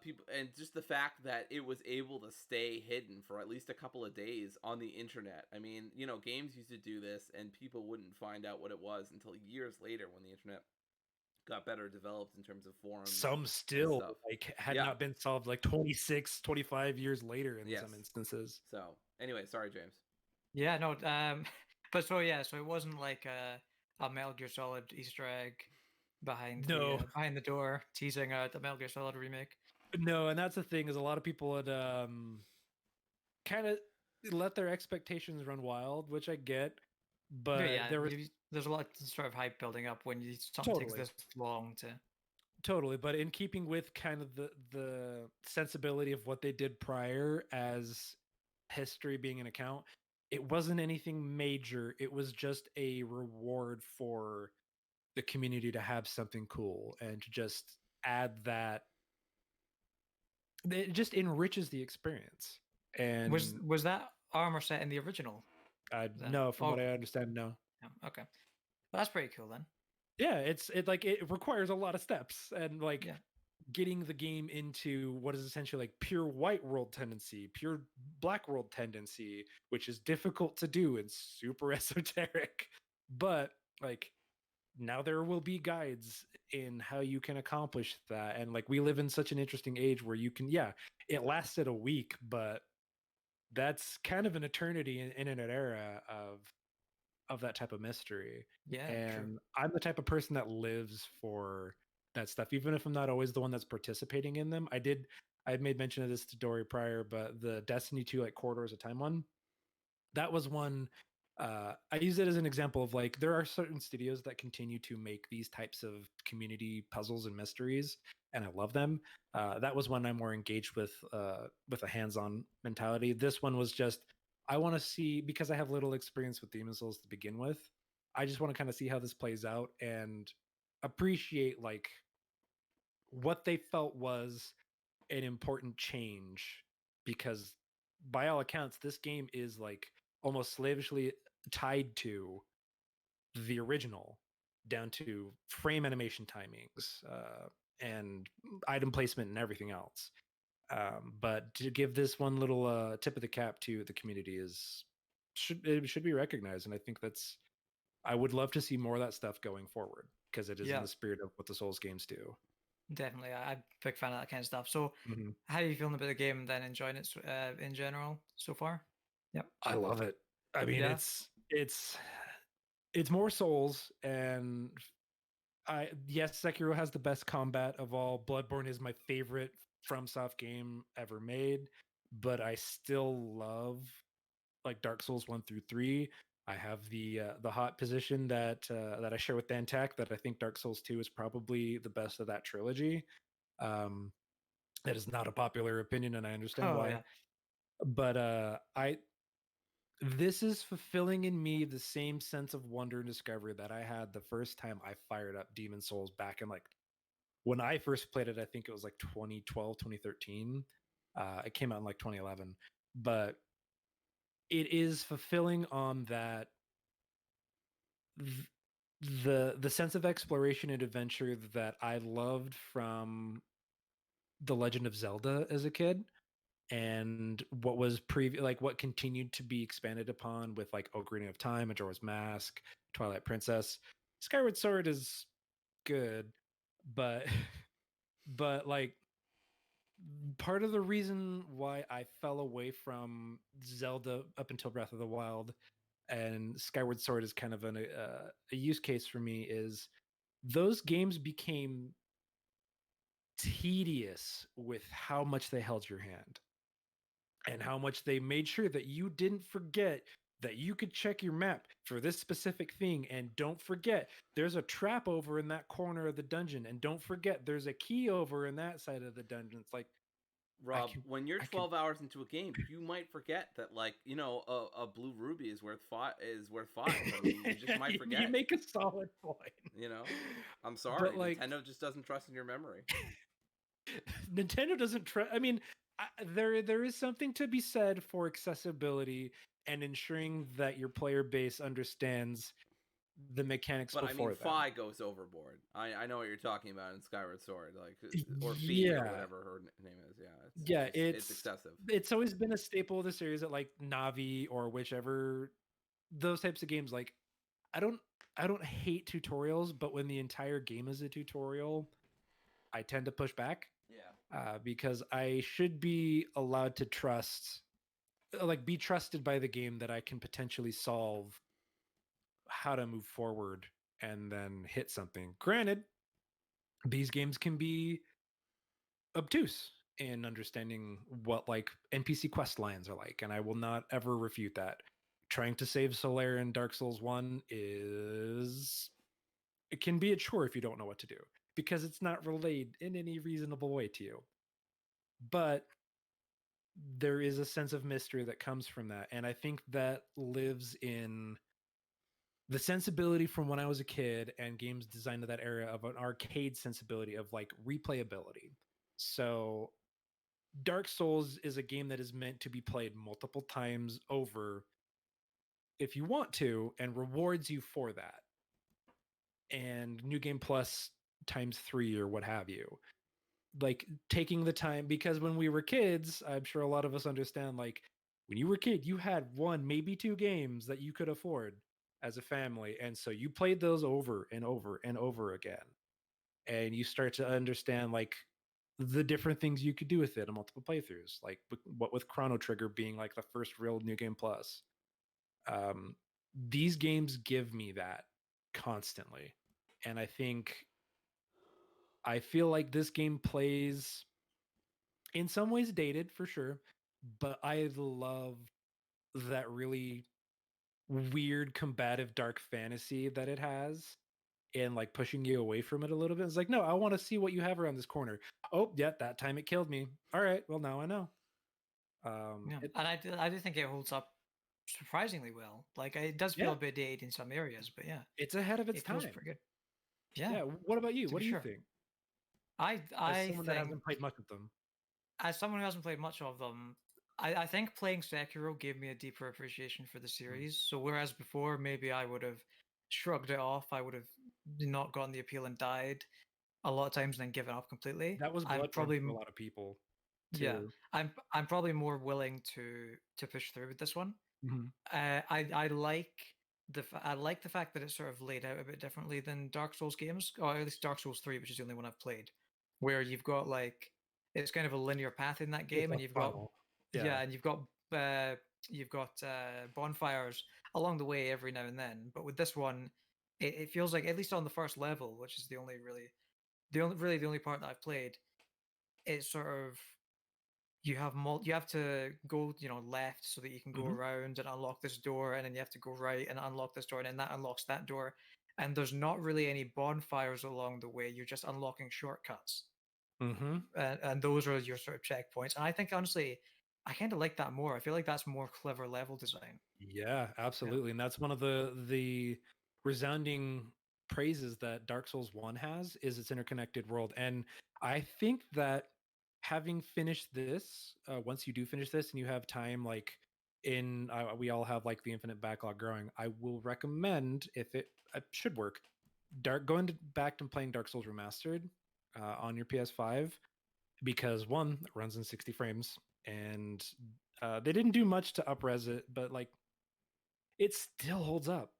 people, and just the fact that it was able to stay hidden for at least a couple of days on the internet. I mean, games used to do this and people wouldn't find out what it was until years later when the internet got better developed in terms of forums. Some still like had not been solved like 26, 25 years later in some instances. So anyway, sorry, James. Yeah, no, but so it wasn't like a Metal Gear Solid Easter egg behind the door teasing the Metal Gear Solid remake. No, and that's the thing, is a lot of people would kind of let their expectations run wild, which I get. But there's a lot of sort of hype building up when something takes this long to. Totally, but in keeping with kind of the sensibility of what they did prior, as history being an account, it wasn't anything major. It was just a reward for the community to have something cool and to just add that. It just enriches the experience. And was that armor set in the original? No, from what I understand, no. Oh, okay, well, that's pretty cool then. Yeah, it requires a lot of steps, and like getting the game into what is essentially like pure white world tendency, pure black world tendency, which is difficult to do and super esoteric. But like, now there will be guides in how you can accomplish that. And like, we live in such an interesting age where you can, it lasted a week, but that's kind of an eternity in an era of that type of mystery. Yeah, and true. I'm the type of person that lives for that stuff, even if I'm not always the one that's participating in them. I had made mention of this to Dory prior, but the Destiny 2 like Corridors of Time one, that was one. I use it as an example of like, there are certain studios that continue to make these types of community puzzles and mysteries, and I love them. That was one I'm more engaged with a hands-on mentality. This one was just, I want to see, because I have little experience with Demon Souls to begin with, I just want to kind of see how this plays out and appreciate like what they felt was an important change, because by all accounts, this game is like almost slavishly tied to the original, down to frame animation timings and item placement and everything else. But to give this one little tip of the cap to the community should be recognized, and I think I would love to see more of that stuff going forward, because it is in the spirit of what the Souls games do. Definitely, I'm a big fan of that kind of stuff. So, how are you feeling about the game then? Enjoying it in general so far? Yep, I love it. I mean, it's more Souls, and yes, Sekiro has the best combat of all. Bloodborne is my favorite FromSoft game ever made, but I still love like Dark Souls 1 through 3. I have the hot position that I share with Dantak, that I think Dark Souls 2 is probably the best of that trilogy. That is not a popular opinion, and I understand why. Yeah. But this is fulfilling in me the same sense of wonder and discovery that I had the first time I fired up Demon Souls back in like when I first played it. I think it was like 2012, 2013. It came out in like 2011, but it is fulfilling on that the sense of exploration and adventure that I loved from The Legend of Zelda as a kid, and what was like what continued to be expanded upon with like Ocarina of Time, Majora's Mask, Twilight Princess. Skyward Sword is good, but but like part of the reason why I fell away from Zelda up until Breath of the Wild and Skyward Sword is kind of a use case for me is those games became tedious with how much they held your hand and how much they made sure that you didn't forget that you could check your map for this specific thing, and don't forget there's a trap over in that corner of the dungeon, and don't forget there's a key over in that side of the dungeon. It's like Rob, when you're I can 12 hours into a game, you might forget that, like, you know, a blue ruby is worth five. I mean, you just might forget. You make a solid point. You know, I'm sorry, But like Nintendo just doesn't trust in your memory. Nintendo doesn't trust. I mean, there is something to be said for accessibility and ensuring that your player base understands the mechanics But I before mean, them. Fi goes overboard. I know what you're talking about in Skyward Sword, like, or Fi Yeah. or whatever her name is. Yeah, it's excessive. It's always been a staple of the series that like Navi or whichever those types of games. Like, I don't hate tutorials, but when the entire game is a tutorial, I tend to push back. Yeah. Because I should be allowed to trust, like, be trusted by the game that I can potentially solve how to move forward and then hit something. Granted, these games can be obtuse in understanding what like NPC quest lines are like, and I will not ever refute that. Trying to save Solaire in Dark Souls 1 it can be a chore if you don't know what to do because it's not relayed in any reasonable way to you. But there is a sense of mystery that comes from that, and I think that lives in the sensibility from when I was a kid and games designed to that era of an arcade sensibility of like replayability. So Dark Souls is a game that is meant to be played multiple times over if you want to and rewards you for that. And New Game Plus times 3 or what have you. Like taking the time, because when we were kids, I'm sure a lot of us understand, like when you were a kid, you had one, maybe two games that you could afford as a family. And so you played those over and over and over again. And you start to understand like the different things you could do with it in multiple playthroughs, like what with Chrono Trigger being like the first real New Game Plus. These games give me that constantly. And I feel like this game plays in some ways dated for sure, but I love that really weird combative dark fantasy that it has and like pushing you away from it a little bit. It's like, no, I want to see what you have around this corner. Oh, yeah, that time it killed me. All right, well now I know. Yeah, and I do think it holds up surprisingly well. Like it does feel a bit dated in some areas, but yeah, it's ahead of its it feels time. pretty good. Yeah. Yeah. What about you? To What be do you sure. think? I As someone that think hasn't played much of them. as someone who hasn't played much of them, I think playing Sekiro gave me a deeper appreciation for the series. So whereas before maybe I would have shrugged it off, I would have not gotten the appeal and died a lot of times and then given up completely. That was I'm Bloodborne probably for a lot of people too. yeah. I'm probably more willing to push through with this one. Mhm. I like I like the fact that it's sort of laid out a bit differently than Dark Souls games, or at least Dark Souls 3, which is the only one I've played, where you've got like it's kind of a linear path in that It's game, a and you've funnel. got Yeah. and you've got bonfires along the way every now and then. But with this one, it feels like at least on the first level, which is the only part that I've played, it's sort of you have to go left so that you can go Mhm. around and unlock this door, and then you have to go right and unlock this door, and then that unlocks that door, and there's not really any bonfires along the way. You're just unlocking shortcuts, Mhm. and those are your sort of checkpoints. And I think honestly I kind of like that more. I feel like that's more clever level design. Yeah, absolutely. And that's one of the resounding praises that Dark Souls 1 has is its interconnected world. And I think that having finished this, once you do finish this and you have time, like we all have like the infinite backlog growing, I will recommend, if it should work, back and playing Dark Souls Remastered on your PS5, because one, it runs in 60 frames, and they didn't do much to upres it, but like it still holds up,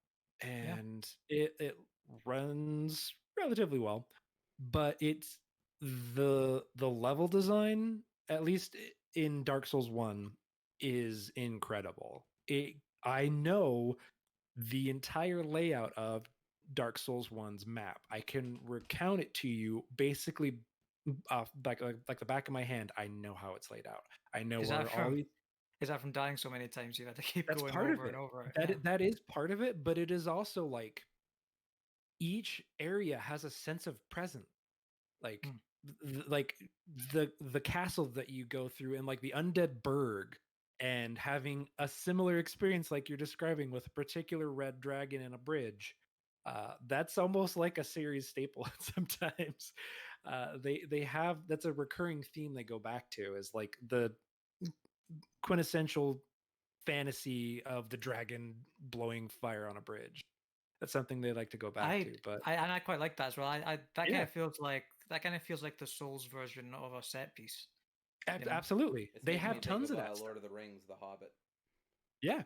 Yeah. and it runs relatively well. But it's the level design, at least in Dark Souls 1, is incredible. I know the entire layout of Dark Souls 1's map. I can recount it to you basically like the back of my hand. I know how it's laid out. I know Is where that all from these. is that from dying so many times you've had to keep That's going part of over and it. over? That is part of it, but it is also like each area has a sense of presence. Like Hmm. like the castle that you go through, and like the undead burg, and having a similar experience like you're describing with a particular red dragon and a bridge. That's almost like a series staple sometimes. They have, that's a recurring theme they go back to, is like the quintessential fantasy of the dragon blowing fire on a bridge. That's something they like to go back I, to. But I quite like that as well. I that kind yeah, of feels like the Souls version of a set piece. You know? absolutely, It's they making me have think tons of of that stuff. Lord of the Rings, The Hobbit. Yeah,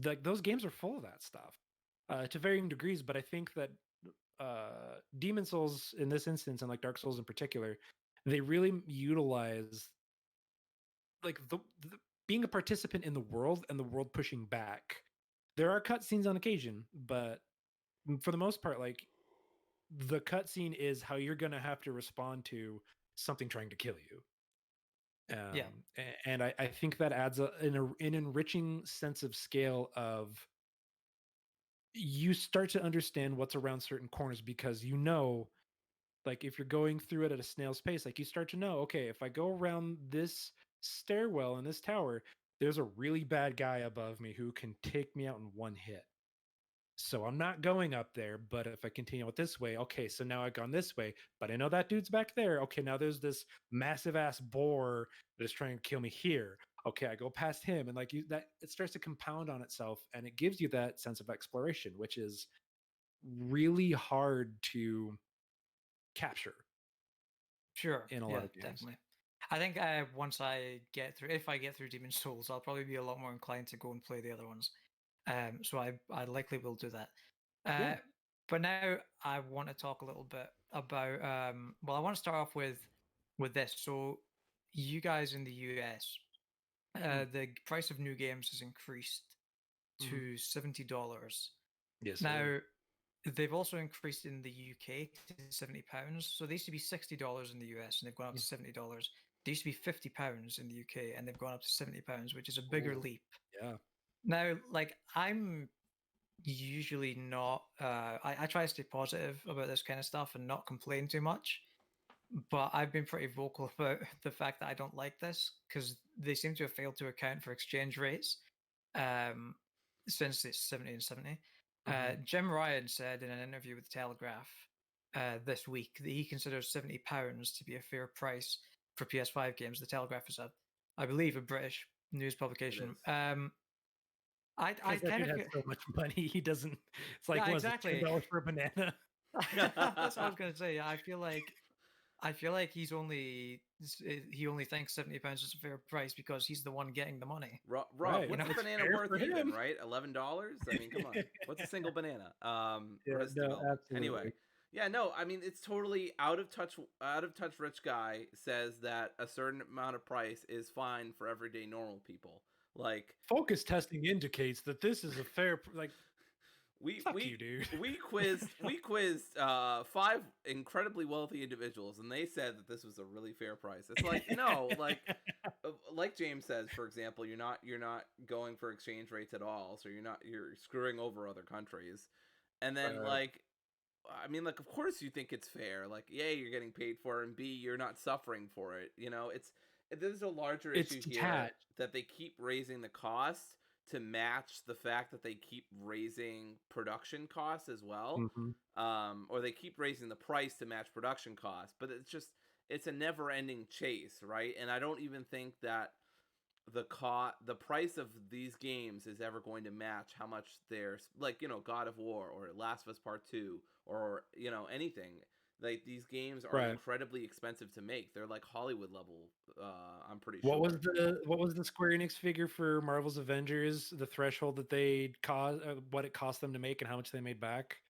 like those games are full of that stuff, to varying degrees. But I think that Demon Souls in this instance, and like Dark Souls in particular, they really utilize like the being a participant in the world and the world pushing back. There are cutscenes on occasion, but for the most part, like the cutscene is how you're gonna have to respond to something trying to kill you. Yeah, And I think that adds an enriching sense of scale of, you start to understand what's around certain corners, because you know, like if you're going through it at a snail's pace, like you start to know, okay, if I go around this stairwell in this tower, there's a really bad guy above me who can take me out in one hit. So I'm not going up there, but if I continue it this way, okay, so now I've gone this way, but I know that dude's back there. Okay, now there's this massive ass boar that is trying to kill me here. Okay, I go past him, and like that, it starts to compound on itself, and it gives you that sense of exploration, which is really hard to capture sure. in a Yeah, lot of games. definitely. I think once if I get through Demon Souls, I'll probably be a lot more inclined to go and play the other ones. So I likely will do that. Yeah. But now I want to talk a little bit about. Well, I want to start off with this. So, you guys in the US, the price of new games has increased to $70. Yes, sir. Now, they've also increased in the UK to £70. So they used to be $60 in the US, and they've gone up to $70. They used to be £50 in the UK, and they've gone up to £70, which is a bigger Ooh, leap. yeah. Now, like, I'm usually not. I try to stay positive about this kind of stuff and not complain too much. But I've been pretty vocal about the fact that I don't like this, because they seem to have failed to account for exchange rates um, since it's 70 and 70. Jim Ryan said in an interview with the Telegraph this week that he considers £70 to be a fair price for PS5 games. The Telegraph is I believe, a British news publication. It is. I Because that kind dude of has so much money, he doesn't. It's like, yeah, what is it, exactly. $10 for a banana? That's what I was gonna say. I feel like he only thinks £70 is a fair price because he's the one getting the money. Rob, Right, what's know, a it's banana fair worth for even, him. right? $11? I mean, come on. What's a single banana? Yeah, Arrested no, Development. Anyway, absolutely. yeah, no, I mean it's totally out of touch. Out of touch rich guy says that a certain amount of price is fine for everyday normal people. Like Focus testing indicates that this is a fair, like, we fuck we you, dude. we quizzed 5 incredibly wealthy individuals, and they said that this was a really fair price. It's like no, like James says, for example, you're not going for exchange rates at all, so you're screwing over other countries, and then Right. I mean, like, of course you think it's fair. Like, A, you're getting paid for it, and B, you're not suffering for it. You know, there's a larger It's issue here detached. that they keep raising the cost to match the fact that they keep raising production costs as well. Mhm. Or they keep raising the price to match production costs, but it's a never-ending chase, right? And I don't even think that the price of these games is ever going to match how much they're like, God of War or Last of Us Part 2 or anything. Like these games are Right. incredibly expensive to make. They're like Hollywood level, I'm pretty What sure. was the Square Enix figure for Marvel's Avengers? The threshold that they cost, what it cost them to make, and how much they made back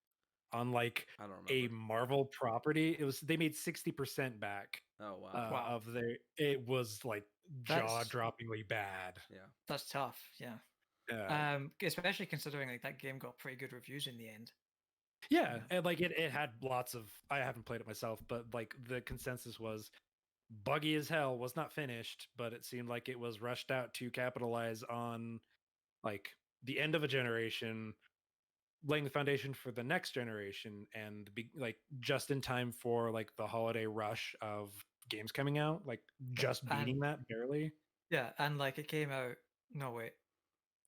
on like I don't a remember. Marvel property? They made 60% back Oh wow. Wow. of their. It was like jaw That's droppingly bad. Yeah. that's tough. Yeah. Especially considering like that game got pretty good reviews in the end. Yeah, and like it had lots of. I haven't played it myself, but like the consensus was buggy as hell, was not finished, but it seemed like it was rushed out to capitalize on like the end of a generation, laying the foundation for the next generation, and like just in time for like the holiday rush of games coming out, like just And beating that barely. yeah, and like it came out. No wait,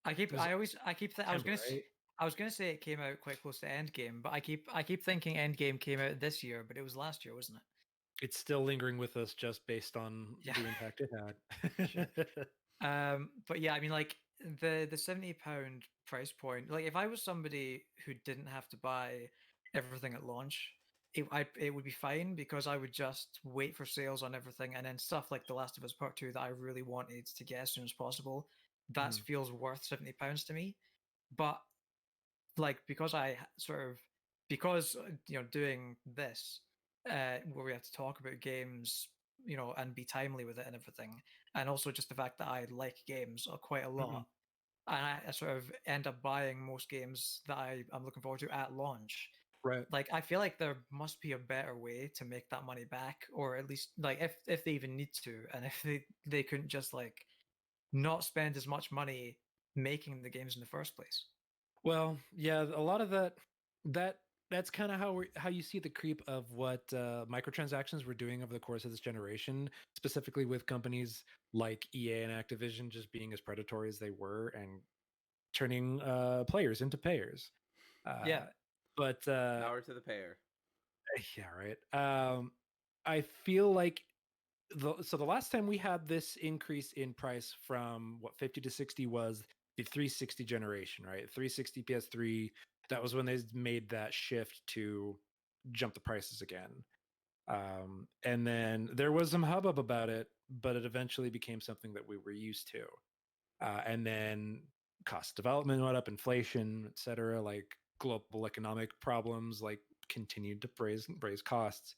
It was September, right? I was gonna say it came out quite close to Endgame, but I keep thinking Endgame came out this year, but it was last year, wasn't it? It's still lingering with us just based on Yeah. the impact it Sure. had. But yeah, I mean, like the £70 price point. Like, if I was somebody who didn't have to buy everything at launch, it would be fine because I would just wait for sales on everything, and then stuff like The Last of Us Part 2 that I really wanted to get as soon as possible. That Mhm. feels worth £70 to me. But like because because doing this where we have to talk about games, and be timely with it and everything, and also just the fact that I like games quite a Mhm. lot, and I sort of end up buying most games that I'm looking forward to at launch. Right. Like, I feel like there must be a better way to make that money back, or at least like if they even need to, and if they couldn't just like not spend as much money making the games in the first place. Well, yeah, a lot of that that's kind of how you see the creep of what microtransactions were doing over the course of this generation, specifically with companies like EA and Activision just being as predatory as they were and turning players into payers. Yeah. But Power to the payer. yeah, right. I feel like the last time we had this increase in price from what 50 to 60 was the 360 generation, right? 360 PS3. That was when they made that shift to jump the prices again. And then there was some hubbub about it, but it eventually became something that we were used to. And then cost of development went up, inflation, et cetera, like global economic problems, like continued to raise costs.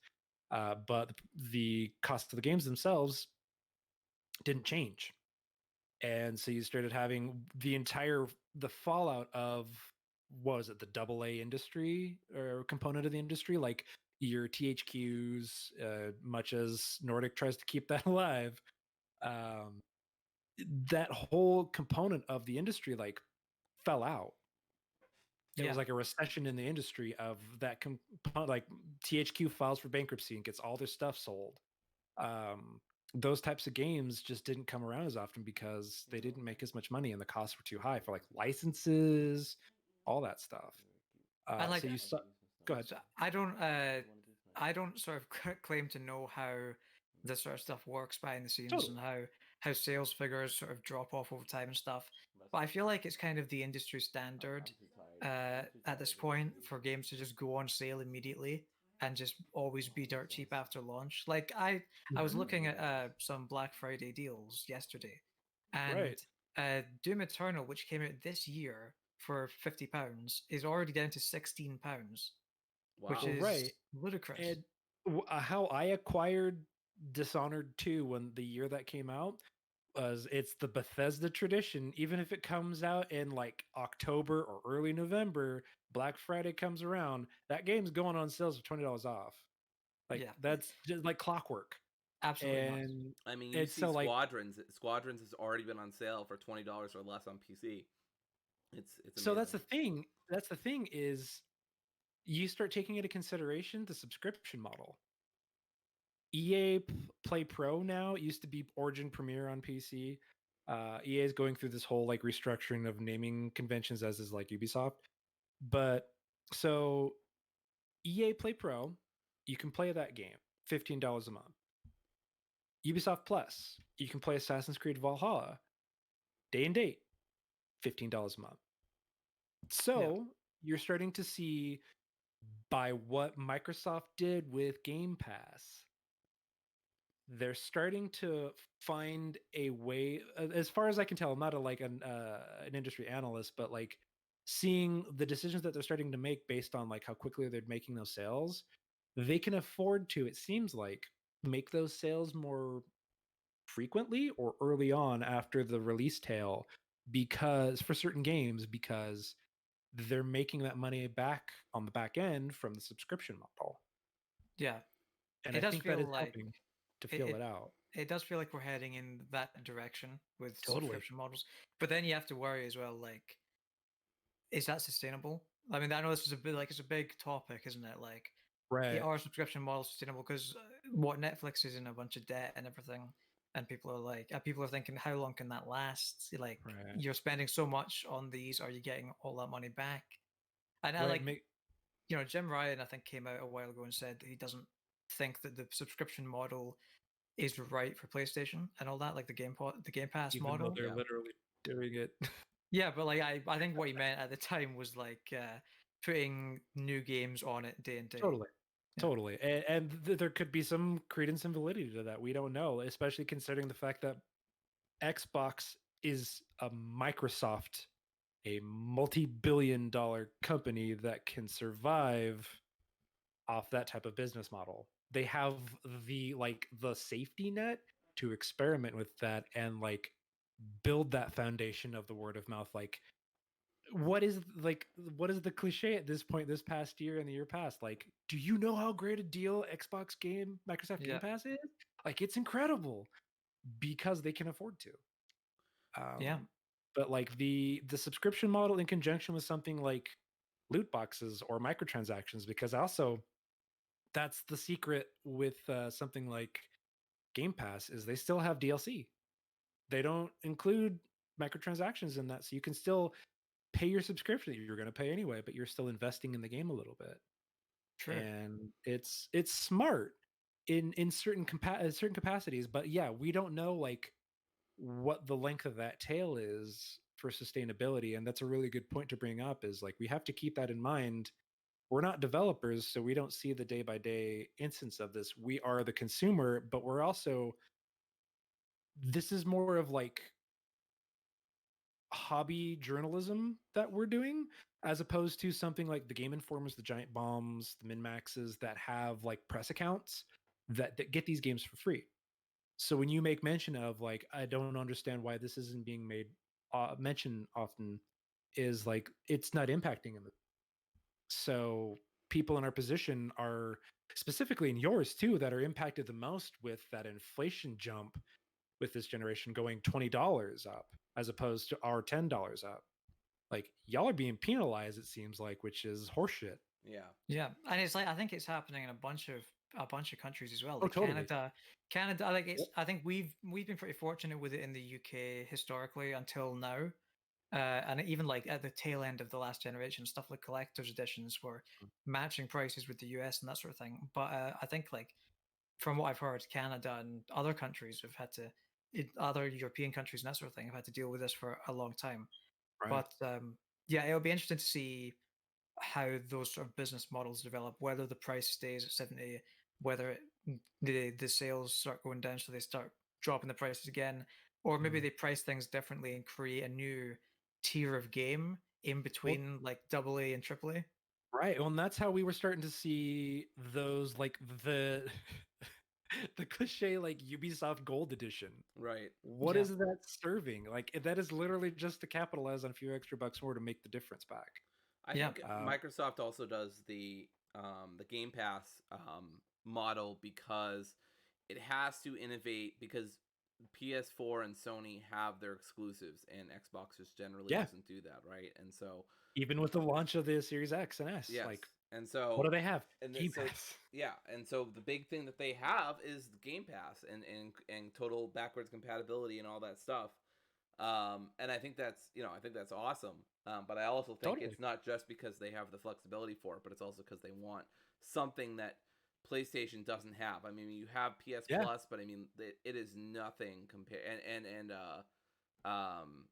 But the cost of the games themselves didn't change, and so you started having the fallout of, what was it, the double A industry or component of the industry, like your THQs, much as Nordic tries to keep that alive. Um, that whole component of the industry like fell out. It was Yeah. like a recession in the industry of that like THQ files for bankruptcy and gets all their stuff sold. Those types of games just didn't come around as often because they didn't make as much money and the costs were too high for like licenses, all that stuff. And like, So you saw. Go ahead. so I don't sort of claim to know how this sort of stuff works behind the scenes, Totally. and how sales figures sort of drop off over time and stuff. But I feel like it's kind of the industry standard at this point for games to just go on sale immediately and just always be dirt cheap after launch. Like, I was Mhm. looking at some Black Friday deals yesterday, and Right. Doom Eternal, which came out this year for £50, is already down to £16, which Wow. Well, right. is ludicrous. And how I acquired Dishonored 2 when the year that came out was, it's the Bethesda tradition. Even if it comes out in like October or early November, Black Friday comes around, that game's going on sales for $20 off. Like Yeah, that's just like clockwork. absolutely nuts. And I mean, you it's see so like, Squadrons. Squadrons has already been on sale for $20 or less on PC. It's so that's amazing. the thing. That's the thing is, you start taking into consideration the subscription model. EA Play Pro now. It used to be Origin Premier on PC. EA is going through this whole like restructuring of naming conventions, as is like Ubisoft. But so EA Play Pro, you can play that game, $15 a month. Ubisoft Plus, you can play Assassin's Creed Valhalla, day and date, $15 a month. So you're starting to see, by what Microsoft did with Game Pass, they're starting to find a way. As far as I can tell, I'm not an industry analyst, but like seeing the decisions that they're starting to make based on like how quickly they're making those sales, they can afford to, it seems like, make those sales more frequently or early on after the release tail, because for certain games, because they're making that money back on the back end from the subscription model. Yeah, And it I does think that feel is like helping to it, feel it it out. it does feel like we're heading in that direction with Totally. subscription models. But then you have to worry as well, like, is that sustainable? I mean, I know this is a bit like it's a big topic, isn't it? Like, Right. are subscription models sustainable? Because what Netflix is in a bunch of debt and everything, and people are thinking, how long can that last? Like, Right. you're spending so much on these, are you getting all that money back? And I Right. like, Jim Ryan, I think, came out a while ago and said that he doesn't think that the subscription model is right for PlayStation and all that, like the Game Pass Even though model. they're literally doing it. Yeah, but like I think what he meant at the time was like putting new games on it day and day. Totally. Yeah. Totally. And there could be some credence and validity to that. We don't know, especially considering the fact that Xbox is a Microsoft, a multi-billion-dollar company that can survive off that type of business model. They have the safety net to experiment with that and like build that foundation of the word of mouth. Like what is the cliche at this point this past year and the year past? Like, do you know how great a deal Microsoft Game Yeah. Pass is? Like, it's incredible because they can afford to. Yeah. But like the subscription model in conjunction with something like loot boxes or microtransactions, because also that's the secret with something like Game Pass, is they still have DLC. They don't include microtransactions in that, so you can still pay your subscription that you're going to pay anyway, but you're still investing in the game a little bit. True. And it's smart in certain capacities, but yeah, we don't know like what the length of that tail is for sustainability. And that's a really good point to bring up, is like we have to keep that in mind. We're not developers, so we don't see the day by day instance of this. We are the consumer, but we're also, this is more of like hobby journalism that we're doing, as opposed to something like the Game Informers, the Giant Bombs, the Min-Maxes that have like press accounts that get these games for free. So when you make mention of like, I don't understand why this isn't being made mention often, is like it's not impacting them. So people in our position are, specifically in yours too, that are impacted the most with that inflation jump with this generation going $20 up as opposed to our $10 up. Like y'all are being penalized, it seems like, which is horseshit. Yeah. Yeah, and it's like I think it's happening in a bunch of countries as well. Oh, Like totally. Canada. Like it's. I think we've been pretty fortunate with it in the UK historically until now, and even like at the tail end of the last generation, stuff like collector's editions were matching prices with the US and that sort of thing. But I think like from what I've heard, Canada and other countries have had to, other European countries and that sort of thing have had to deal with this for a long time. Right. But yeah, it'll be interesting to see how those sort of business models develop, whether the price stays at 70, whether the sales start going down, so they start dropping the prices again, or maybe they price things differently and create a new tier of game in between like AA and AAA. Right. Well, and that's how we were starting to see those like the the cliche like Ubisoft Gold Edition. Right. What Yeah. is that serving? Like that is literally just to capitalize on a few extra bucks more to make the difference back. I Yeah. think Microsoft also does the Game Pass model because it has to innovate, because PS4 and Sony have their exclusives and Xbox just generally Yeah. doesn't do that, right? And so Even with the launch of the Series X and S, yes, like And so What do they have? and Game so Pass. yeah, and so the big thing that they have is the Game Pass and total backwards compatibility and all that stuff. And I think that's awesome. But I also think Totally. it's not just because they have the flexibility for it, but it's also because they want something that PlayStation doesn't have. I mean, you have PS Yeah. Plus, but I mean, it is nothing compared um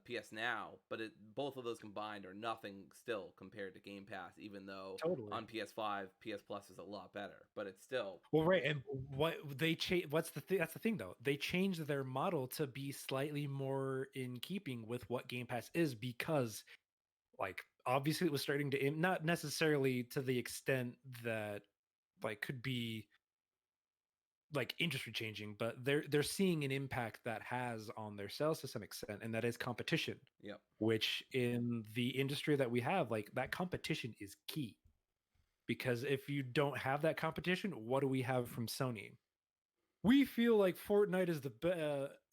PS Now, but both of those combined are nothing still compared to Game Pass, even though Totally. on PS5, PS Plus is a lot better, but it's still Well, right, and what they change? What's the thing? That's the thing, though. They changed their model to be slightly more in keeping with what Game Pass is, because, like, obviously, it was starting to not necessarily to the extent that, like, could be like industry changing, but they're seeing an impact that has on their sales to some extent, and that is competition. Yep. Which in the industry that we have, like, that competition is key. Because if you don't have that competition, what do we have from Sony? We feel like Fortnite is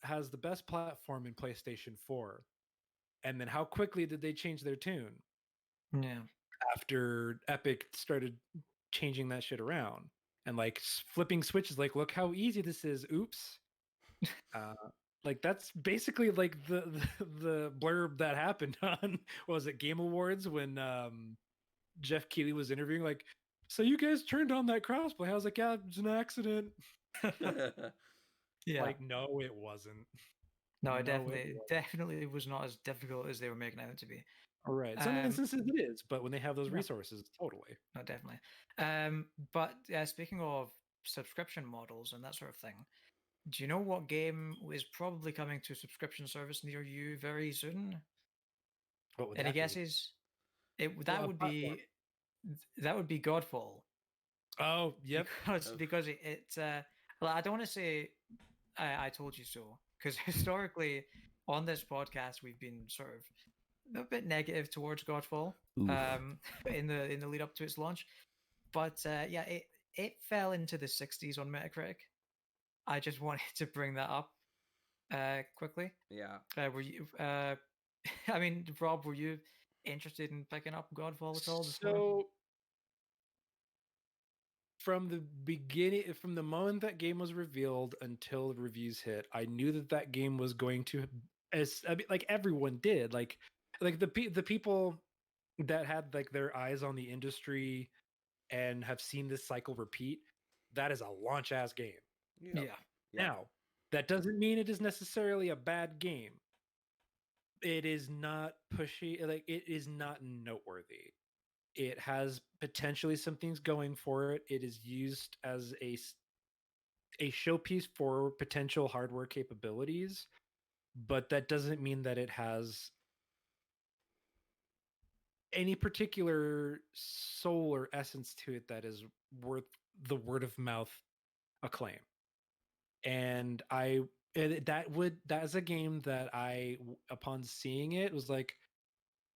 has the best platform in PlayStation 4. And then how quickly did they change their tune Yeah. after Epic started changing that shit around and like flipping switches? Like, look how easy this is. Oops. Like, that's basically like the blurb that happened on, what was it, Game Awards, when Jeff Keighley was interviewing, like, so you guys turned on that crossplay. I was like, yeah, it was an accident. Yeah. Like, no, it wasn't. No, it No, definitely was not as difficult as they were making it out to be. All right. Some instances it is, but when they have those Yeah. resources, totally. No, definitely. But speaking of subscription models and that sort of thing, do you know what game is probably coming to a subscription service near you very soon? What would Any that be? guesses? That Well, would platform. be Godfall. Oh, yep. Because it's well, I don't want to say I told you so, because historically on this podcast we've been sort of a bit negative towards Godfall in the lead up to its launch, but yeah, it fell into the 60s on Metacritic. I just wanted to bring that up quickly. Yeah. Were you? I mean, Rob, were you interested in picking up Godfall at all before? So from the beginning, from the moment that game was revealed until the reviews hit, I knew that that game was going to, as I mean, like everyone did, like the people that had like their eyes on the industry and have seen this cycle repeat. That is a launch ass game. Yeah. Now, that doesn't mean it is necessarily a bad game. It is not pushy, like it is not noteworthy. It has potentially some things going for it. It is used as a showpiece for potential hardware capabilities, but that doesn't mean that it has any particular soul or essence to it that is worth the word of mouth acclaim. And that is a game that upon seeing it, was like,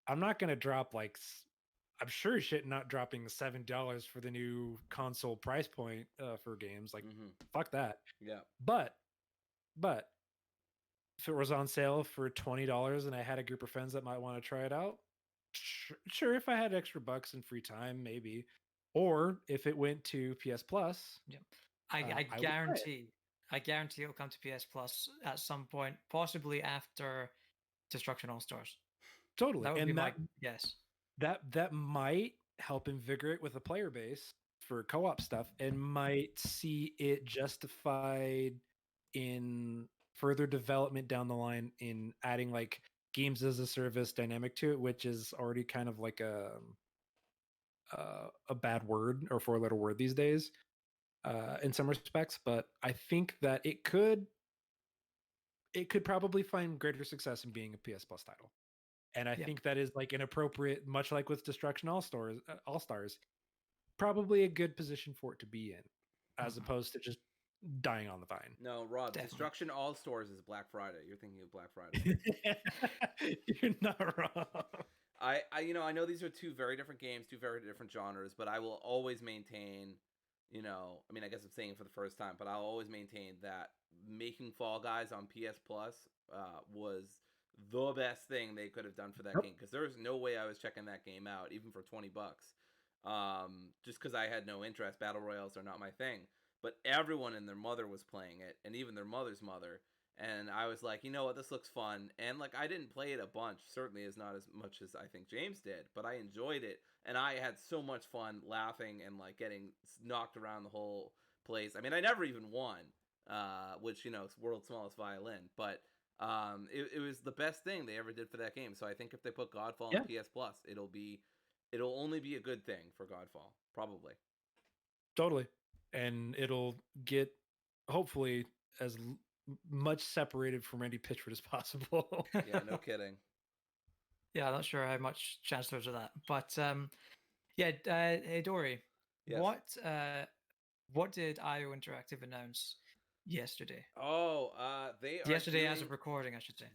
I'm not gonna drop like, I'm sure shit not dropping $7 for the new console price point for games. Like, fuck that. Yeah. But if it was on sale for $20 and I had a group of friends that might want to try it out, sure, if I had extra bucks and free time, maybe. Or if it went to PS Plus, yeah, I guarantee it'll come to PS Plus at some point, possibly after Destruction All Stars. Totally. That would be my guess. That might help invigorate with a player base for co-op stuff, and might see it justified in further development down the line in adding like games as a service dynamic to it, which is already kind of like a bad word or four-letter word these days in some respects. But I think that it could probably find greater success in being a PS Plus title. And I think that is like an appropriate, much like with Destruction All Stars, probably a good position for it to be in, as opposed to just dying on the vine. No, Rob, definitely. Destruction All Stars is Black Friday. You're thinking of Black Friday. You're not wrong. I know these are two very different games, two very different genres, but I will always maintain, I mean, I guess I'm saying it for the first time, but I'll always maintain that making Fall Guys on PS Plus was the best thing they could have done for that game, because there was no way I was checking that game out even for $20. just because I had no interest. Battle royales are not my thing. But everyone and their mother was playing it, and even their mother's mother. And I was like, you know what, this looks fun. And like, I didn't play it a bunch, certainly is not as much as I think James did, but I enjoyed it, and I had so much fun laughing and like getting knocked around the whole place. I mean, I never even won, which is world's smallest violin, but it was the best thing they ever did for that game. So I think if they put Godfall on PS Plus, it'll only be a good thing for Godfall, probably. Totally. And it'll get, hopefully, as much separated from Randy Pitchford as possible. Yeah, no kidding. Yeah, I'm not sure how much chance there's of that, but hey Dory, Yes. what did IO Interactive announce yesterday? Oh, they are yesterday as of recording, I should say.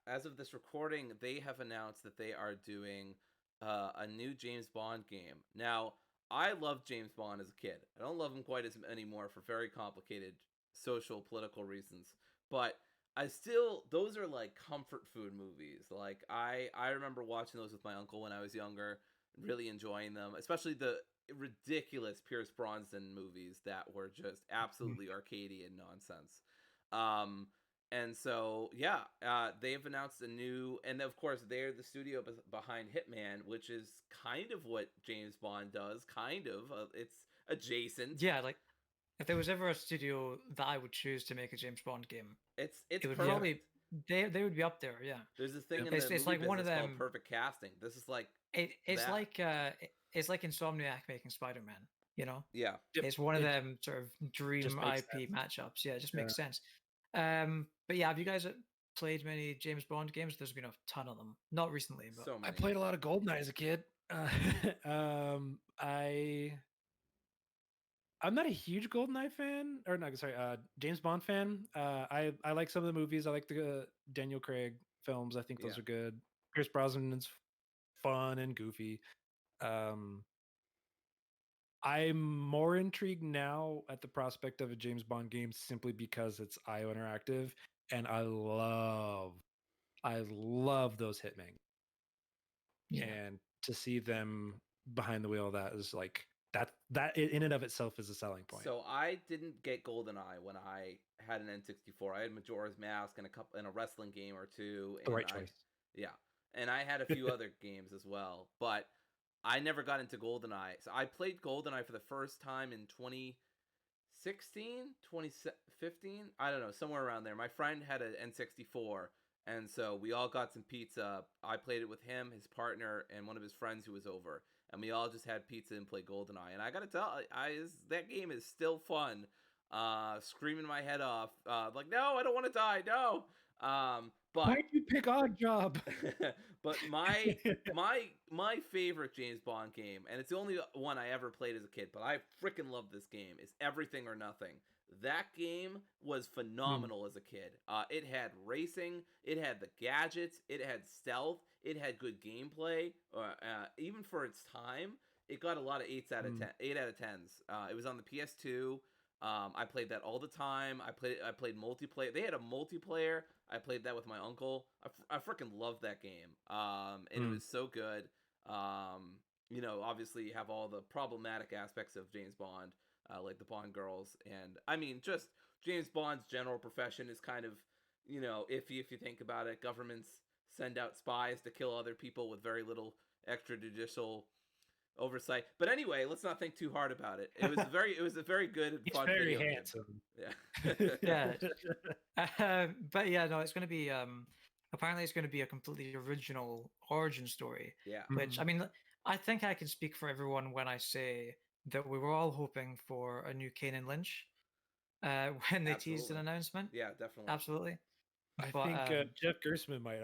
As of this recording, they have announced that they are doing a new James Bond game. Now, I loved James Bond as a kid. I don't love him quite as anymore for very complicated social, political reasons. But those are like comfort food movies. Like I remember watching those with my uncle when I was younger, really enjoying them, especially the ridiculous Pierce Brosnan movies that were just absolutely arcadey and nonsense. And so they've announced a new, and of course they're the studio behind Hitman, which is kind of what James Bond does. Kind of, it's adjacent. Yeah, like if there was ever a studio that I would choose to make a James Bond game, it would perfect. Probably they would be up there. Yeah, there's this thing in the movie like one of them called perfect casting. This is like it's like Insomniac making Spider-Man. Yeah, it's one of them sort of dream IP matchups. Yeah, it just makes sense. But yeah, have you guys played many James Bond games? There's been a ton of them. Not recently, but so many. I played a lot of GoldenEye as a kid. I'm not a huge GoldenEye fan, or no, sorry, James Bond fan. I like some of the movies. I like the Daniel Craig films. I think those are good. Pierce Brosnan is fun and goofy. I'm more intrigued now at the prospect of a James Bond game simply because it's IO Interactive, and I love those Hitmen. Yeah. And to see them behind the wheel of that is like that in and of itself is a selling point. So I didn't get GoldenEye when I had an N64. I had Majora's Mask and a wrestling game or two. The right choice. Yeah, and I had a few other games as well, but I never got into GoldenEye. So I played GoldenEye for the first time in 2016, 2015. I don't know, somewhere around there. My friend had an N64. And so we all got some pizza. I played it with him, his partner, and one of his friends who was over. And we all just had pizza and played GoldenEye. And I gotta tell, that game is still fun. Screaming my head off, like, no, I don't want to die, no. But why'd you pick Odd Job? But my favorite James Bond game, and it's the only one I ever played as a kid, but I freaking love this game, is Everything or Nothing. That game was phenomenal as a kid. It had racing, it had the gadgets, it had stealth, it had good gameplay. Even for its time, it got a lot of 8 out of 10s. It was on the PS2. I played that all the time. I played multiplayer. They had a multiplayer. I played that with my uncle. I freaking loved that game. And it was so good. Obviously you have all the problematic aspects of James Bond, like the Bond girls, and I mean, just James Bond's general profession is kind of, iffy if you think about it. Governments send out spies to kill other people with very little extrajudicial oversight. But anyway, let's not think too hard about it. It was a very good and fun very video handsome. Game. Yeah. But yeah, no, it's going to be apparently it's going to be a completely original origin story. Yeah. Which I mean, I think I can speak for everyone when I say that we were all hoping for a new Kane and Lynch when they teased an announcement. Yeah, definitely. Absolutely. I think Jeff Gersman might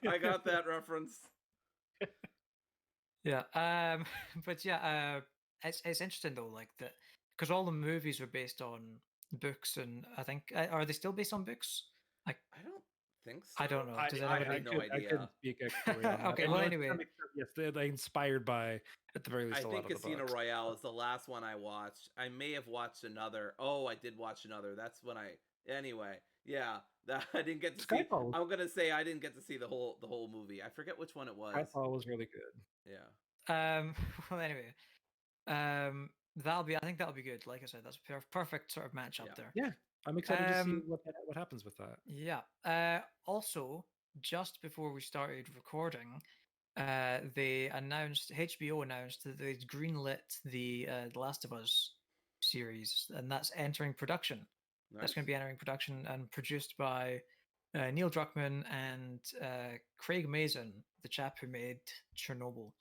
I got that reference. Yeah. But yeah, it's interesting though, like that, because all the movies are based on books, and I think are they still based on books? I don't think so. I don't know. I have no idea. I couldn't speak extra on okay. Well, anyway, yes, they're inspired by, at the very least, I a think lot of Casino the books. Royale is the last one I watched. I may have watched another. Oh, I did watch another. That's when anyway. Yeah, that I didn't get to see. Skyfall. I'm gonna say I didn't get to see the whole movie. I forget which one it was. Skyfall was really good. Yeah. Well, anyway, that'll be. I think that'll be good. Like I said, that's a perfect sort of matchup Yeah. there. Yeah, I'm excited to see Um, what happens with that. Yeah. Also, just before we started recording, they announced HBO announced that they'd greenlit the Last of Us series, and that's entering production. That's Nice. going to be entering production and produced by Neil Druckmann and Craig Mazin, the chap who made Chernobyl.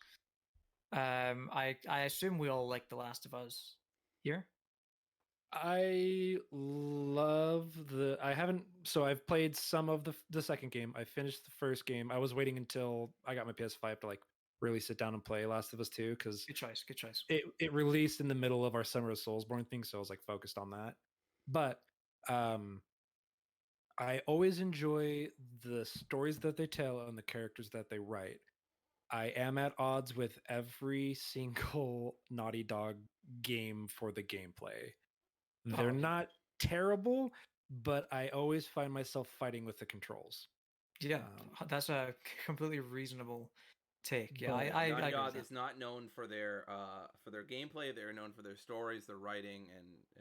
I assume we all like The Last of Us here. I love the. I haven't. So I've played some of the second game. I finished the first game. I was waiting until I got my PS5 to like really sit down and play Last of Us 2 because Good choice. Good choice. it released in the middle of our Summer of Soulsborne thing, so I was like focused on that. But I always enjoy the stories that they tell and the characters that they write. I am at odds with every single Naughty Dog game for the gameplay. They're Oh, not terrible, but I always find myself fighting with the controls. yeah, that's a completely reasonable take. Yeah, But I Naughty agree with Dog that. is not known for their gameplay. They're known for their stories, their writing,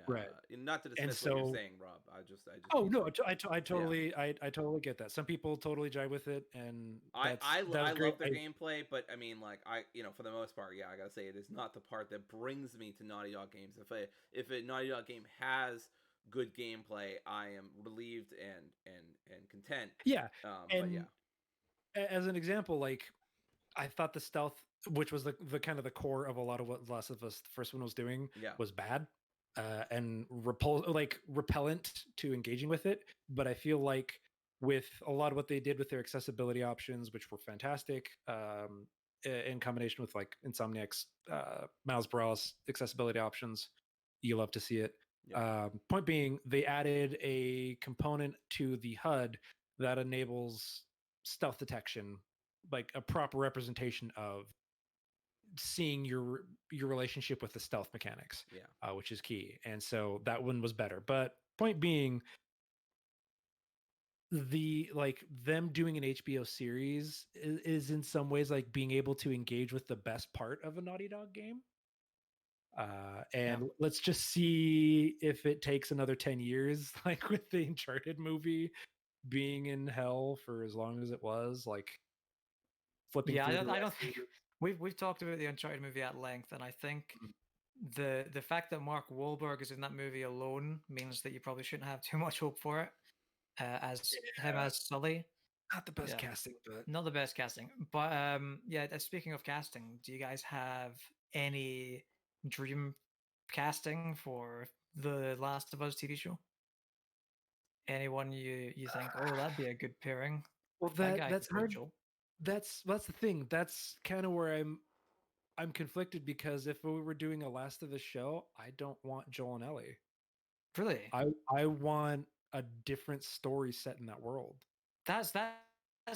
Right. and not to And dismiss what you're so, saying, Rob. I just oh keep no, saying. I totally get that. Some people totally jive with it, and I that's great. love their gameplay, but I mean, like for the most part, yeah, I gotta say it is not the part that brings me to Naughty Dog games. If a Naughty Dog game has good gameplay, I am relieved and content. Yeah, But yeah, as an example, like I thought the stealth, which was the kind of the core of a lot of what Last of Us the first one was doing, yeah, was bad and repellent to engaging with it. But I feel like with a lot of what they did with their accessibility options, which were fantastic, in combination with like Insomniac's Miles Morales accessibility options, you love to see it. yeah, Point being, they added a component to the HUD that enables stealth detection, like a proper representation of seeing your relationship with the stealth mechanics, yeah. which is key. And so that one was better. But point being, the like them doing an HBO series is in some ways like being able to engage with the best part of a Naughty Dog game. And let's just see if it takes another 10 years, like with the Uncharted movie being in hell for as long as it was, like flipping Yeah, through the I don't record. think we've talked about the Uncharted movie at length, and I think Mhm. the fact that Mark Wahlberg is in that movie alone means that you probably shouldn't have too much hope for it. As him Yeah, as Sully, not the best yeah, casting, but not the best casting. But yeah. Speaking of casting, do you guys have any dream casting for the Last of Us TV show? Anyone you think, oh, that'd be a good pairing? well, That guy that's could play hard. Joel. That's the thing. That's kind of where I'm conflicted because if we were doing a Last of Us show, I don't want Joel and Ellie. Really? I want a different story set in that world. That's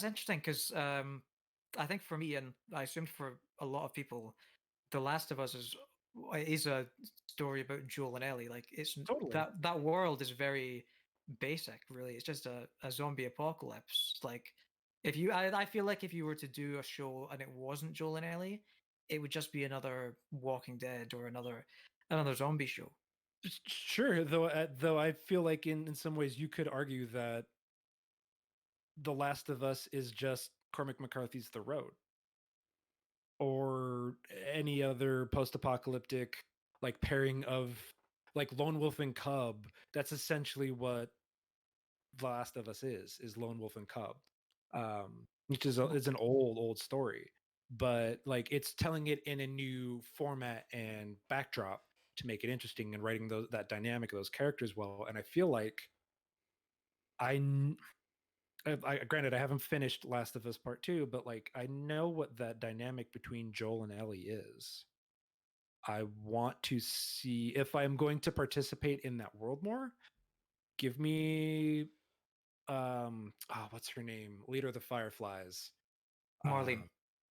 interesting because I think for me and I assume for a lot of people, The Last of Us is a story about Joel and Ellie. Like it's Totally. that world is very basic. Really, it's just a zombie apocalypse. Like if you, I feel like if you were to do a show and it wasn't Joel and Ellie, it would just be another Walking Dead or another zombie show. Sure, though I feel like in some ways you could argue that The Last of Us is just Cormac McCarthy's The Road or any other post-apocalyptic like pairing of like Lone Wolf and Cub. That's essentially what The Last of Us is Lone Wolf and Cub, which is an old story, but like it's telling it in a new format and backdrop to make it interesting and writing that dynamic of those characters well. And I feel like I, kn- granted I haven't finished Last of Us Part Two, but like I know what that dynamic between Joel and Ellie is. I want to see if I'm going to participate in that world more. Give me what's her name, leader of the Fireflies, Marlene.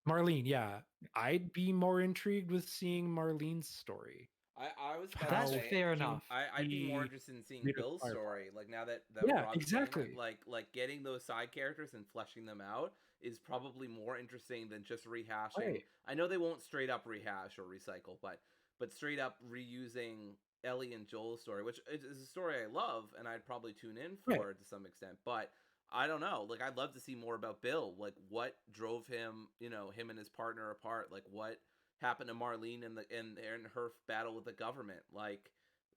Marlene. Yeah, I'd be more intrigued with seeing Marlene's story. I was about That's to say, fair enough. I'd be more interested in seeing Made of Bill's Firefly. story. Like now that Yeah, Rob's saying exactly. that, like getting those side characters and fleshing them out is probably more interesting than just rehashing. Right. I know they won't straight up rehash or recycle, but straight up reusing Ellie and Joel's story, which is a story I love and I'd probably tune in for Right. to some extent. But I don't know. Like I'd love to see more about Bill. Like what drove him, him and his partner apart. Like what happened to Marlene and her battle with the government. Like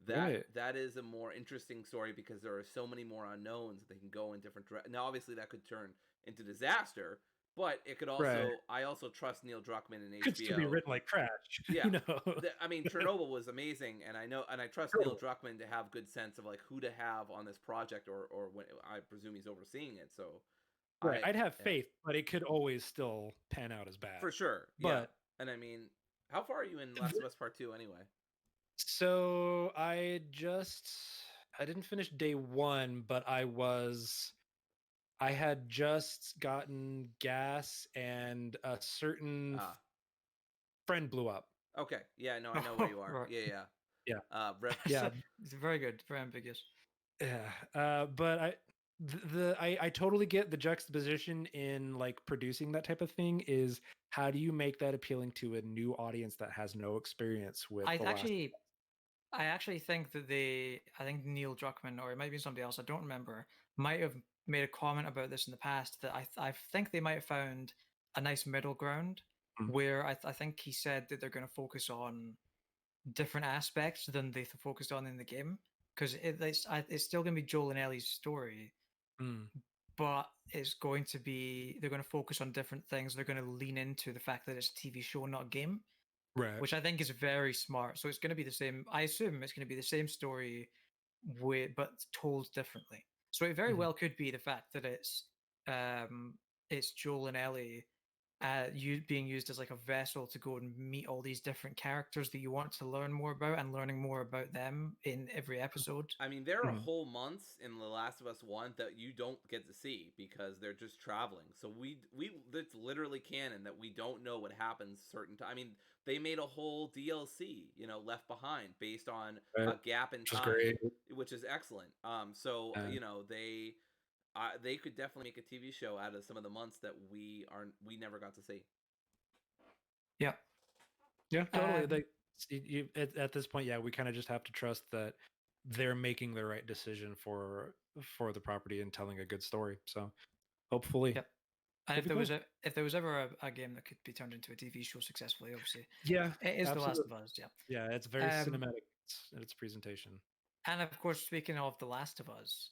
Right. that is a more interesting story because there are so many more unknowns that they can go in different directions. Now, obviously, that could turn into disaster, but it could also. Right. I also trust Neil Druckmann and HBO. Could still be written like trash. Yeah, You know. I mean, Chernobyl was amazing, and I trust Neil Druckmann to have good sense of like who to have on this project, or when I presume he's overseeing it. So, Right. I'd have faith, but it could always still pan out as bad. for sure. But Yeah, and I mean, how far are you in Last of Us Part 2 anyway? So I didn't finish day 1, but I had just gotten gas and a certain friend blew up. Okay. Yeah, no, I know where you are. Right. Yeah. Yeah. Yeah, it's very good, very ambiguous. Yeah. But I totally get the juxtaposition in like producing that type of thing is how do you make that appealing to a new audience that has no experience with I the last actually think that I think Neil Druckmann, or it might be somebody else, I don't remember, might have made a comment about this in the past that I think they might have found a nice middle ground where I think he said that they're going to focus on different aspects than they focused on in the game, because it's still going to be Joel and Ellie's story, but it's going to be, they're going to focus on different things. They're going to lean into the fact that it's a TV show, not a game. Right. Which I think is very smart. So it's going to be the same. I assume it's going to be the same story, but told differently. So it very well could be the fact that it's Joel and Ellie, being used as like a vessel to go and meet all these different characters that you want to learn more about, and learning more about them in every episode. I mean, there are whole months in The Last of Us 1 that you don't get to see because they're just traveling. So it's literally canon that we don't know what happens certain time. I mean, they made a whole DLC, Left Behind, based on a gap in time, which is excellent. So they could definitely make a TV show out of some of the months that we never got to see. Yeah. Yeah, totally. At this point, yeah, we kind of just have to trust that they're making the right decision for the property and telling a good story. So hopefully, yep. And if there was ever a game that could be turned into a TV show successfully, obviously, yeah, it is The Last of Us. Yeah, yeah, it's very cinematic in its presentation. And of course, speaking of The Last of Us,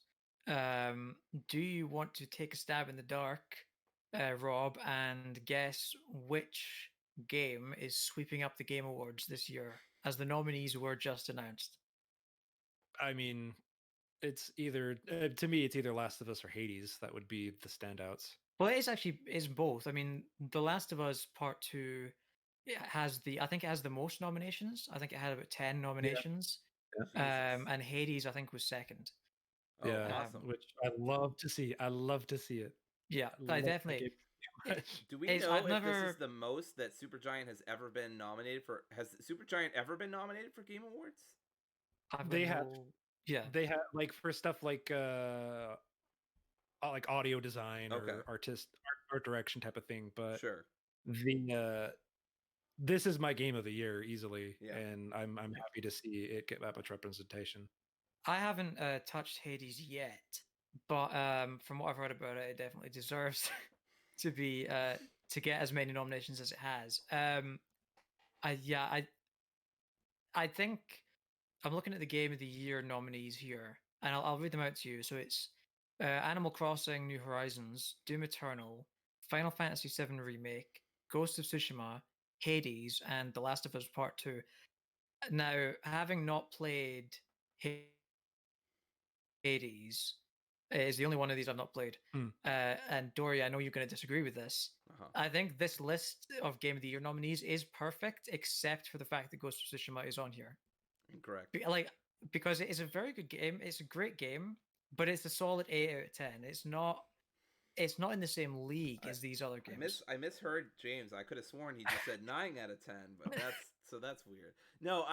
do you want to take a stab in the dark, Rob, and guess which game is sweeping up the Game Awards this year, as the nominees were just announced? I mean, it's either to me, it's either Last of Us or Hades. That would be the standouts. Well, it's both. I mean, The Last of Us Part 2 I think it has the most nominations. I think it had about 10 nominations. Yeah. And Hades, I think, was second. Oh, yeah, awesome. Which I love to see. I love to see it. Yeah, I definitely. Do we know if this is the most that Supergiant has ever been nominated for? Has Supergiant ever been nominated for Game Awards? They have. Yeah, they have, like, for stuff like audio design or art direction type of thing. But sure, this is my game of the year easily, and I'm happy to see it get that much representation. I haven't touched Hades yet, but from what I've heard about it, it definitely deserves to be to get as many nominations as it has. I think I'm looking at the Game of the Year nominees here, and I'll read them out to you. So it's Animal Crossing: New Horizons, Doom Eternal, Final Fantasy VII Remake, Ghost of Tsushima, Hades, and The Last of Us Part 2. Now, having not played Hades, is the only one of these I've not played. And Dory, I know you're going to disagree with this. I think this list of Game of the Year nominees is perfect, except for the fact that Ghost of Tsushima is on here. Incorrect. Because it is a very good game. It's a great game, but it's a solid 8 out of 10. It's not in the same league as these other games. I misheard James. I could have sworn he just said 9 out of 10, but that's so that's weird. No,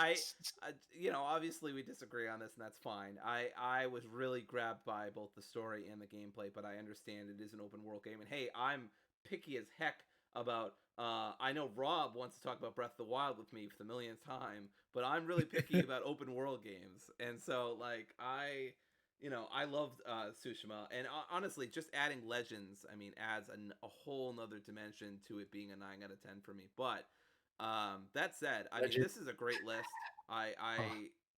you know, obviously we disagree on this, and that's fine. I was really grabbed by both the story and the gameplay, but I understand it is an open world game, and hey, I'm picky as heck about. I know Rob wants to talk about Breath of the Wild with me for the millionth time, but I'm really picky about open world games, and so like you know, I loved Tsushima, and honestly, just adding Legends, I mean, adds a whole nother dimension to it being a 9 out of 10 for me. But that said, I mean, this is a great list.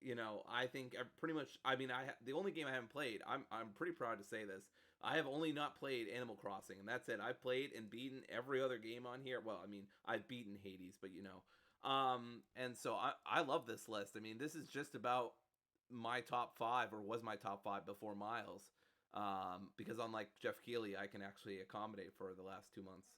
You know, I think pretty much. I mean, the only game I haven't played. I'm pretty proud to say this. I have only not played Animal Crossing, and that's it. I've played and beaten every other game on here. Well, I mean, I've beaten Hades, but you know, and so I love this list. I mean, this is just about my top 5, or was my top 5 before Miles, because unlike Jeff Keighley, I can actually accommodate for the last 2 months.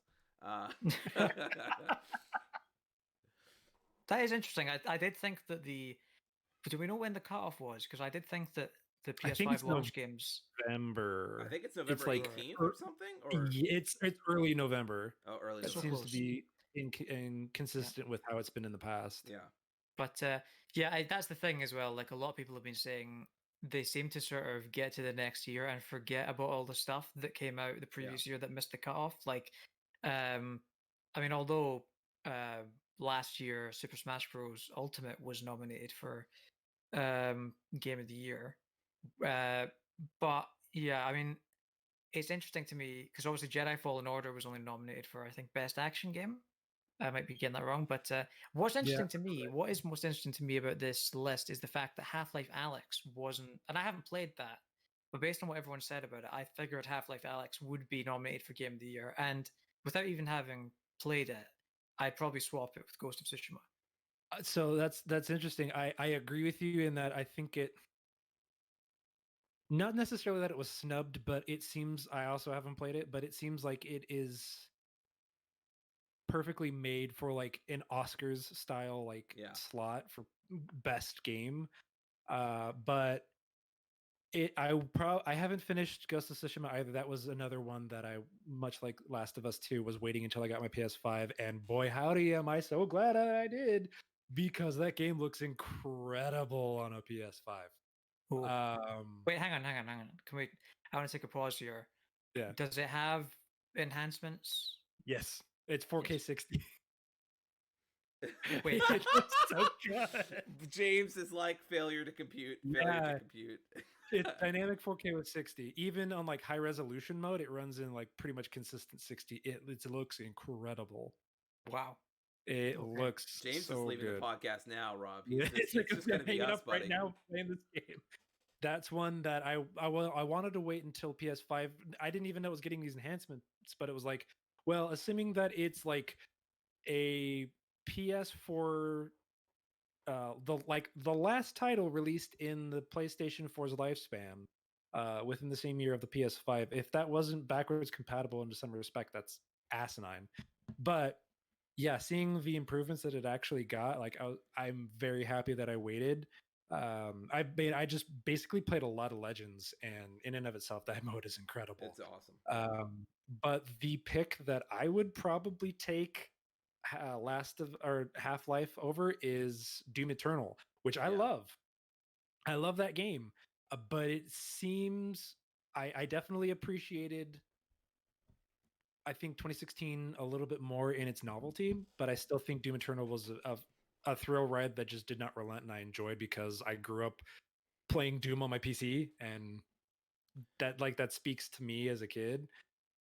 That is interesting. I did think that do we know when the cutoff was? Because I did think that the PS5 launch games. November. I think it's November 18th or something. Or it's early November. Oh, early. That November. seems to be inconsistent with how it's been in the past. Yeah. But yeah, that's the thing as well. Like a lot of people have been saying, they seem to sort of get to the next year and forget about all the stuff that came out the previous year that missed the cutoff. Like, I mean, although last year Super Smash Bros. Ultimate was nominated for Game of the Year, but yeah, I mean, it's interesting to me because obviously Jedi Fallen Order was only nominated for, I think, Best Action Game. I might be getting that wrong, but what's interesting to me, what is most interesting to me about this list is the fact that Half-Life Alyx wasn't, and I haven't played that, but based on what everyone said about it, I figured Half-Life Alyx would be nominated for Game of the Year, and without even having played it, I'd probably swap it with Ghost of Tsushima. So that's interesting. I agree with you in that I think it, not necessarily that it was snubbed, but it seems, I also haven't played it, but it seems like it is perfectly made for like an Oscars style slot for best game. But I haven't finished Ghost of Tsushima either. That was another one that I, much like Last of Us 2, was waiting until I got my PS5, and boy howdy am I so glad I did, because that game looks incredible on a PS5. Wait, hang on. Can we? I want to take a pause here. Yeah. Does it have enhancements? Yes, it's 4K 60. Wait, it looks so good. James is like failure to compute. It's dynamic 4K with 60. Even on like high resolution mode, it runs in like pretty much consistent 60. It looks incredible. Wow. It looks James so is leaving good. the podcast now, Rob. It's just going to be us, buddy. Right now playing this game. That's one that I wanted to wait until PS5. I didn't even know it was getting these enhancements, but it was like, well, assuming that it's like a PS4, the last title released in the PlayStation 4's lifespan, within the same year of the PS5. If that wasn't backwards compatible in some respect, that's asinine. But yeah, seeing the improvements that it actually got, like I'm very happy that I waited. I just basically played a lot of Legends, and in and of itself, that mode is incredible. It's awesome. But the pick that I would probably take Half-Life over is Doom Eternal, which I love. I love that game, but it seems I definitely appreciated, I think, 2016 a little bit more in its novelty, but I still think Doom Eternal was a thrill ride that just did not relent, and I enjoyed, because I grew up playing Doom on my PC, and that speaks to me as a kid.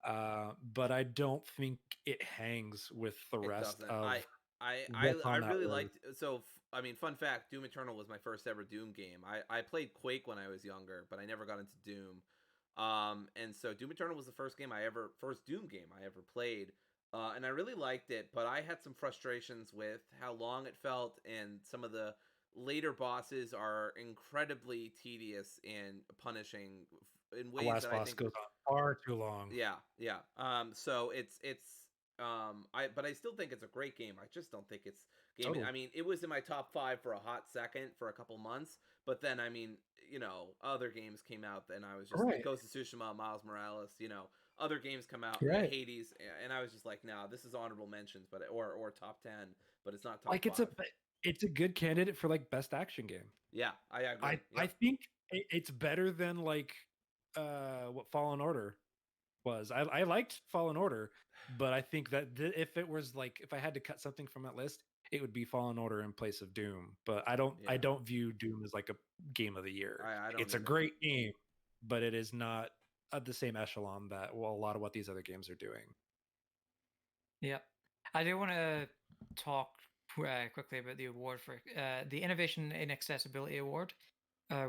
But I don't think it hangs with the rest of. I really liked. So I mean, fun fact: Doom Eternal was my first ever Doom game. I played Quake when I was younger, but I never got into Doom. And so Doom Eternal was the first Doom game I ever played. And I really liked it, but I had some frustrations with how long it felt, and some of the later bosses are incredibly tedious and punishing in ways the last that boss I think goes on far too long. Yeah. So but I still think it's a great game. I just don't think it's game. Totally. I mean, it was in my top 5 for a hot second for a couple months, but then I mean, you know, other games came out, and I was just like Ghost of Tsushima, Miles Morales, you know, other games come out, Hades, and I was just like, no, this is honorable mentions, but or top 10, but it's not top 5. it's a good candidate for like best action game. Yeah, I agree. I think it's better than like what Fallen Order was. I liked Fallen Order, but I think that if it was like if I had to cut something from that list, it would be Fallen Order in place of Doom. But I don't view Doom as like a game of the year. I don't It's either. a great game, but it is not at the same echelon that a lot of what these other games are doing. Yep. I do want to talk quickly about the award for the Innovation in Accessibility Award,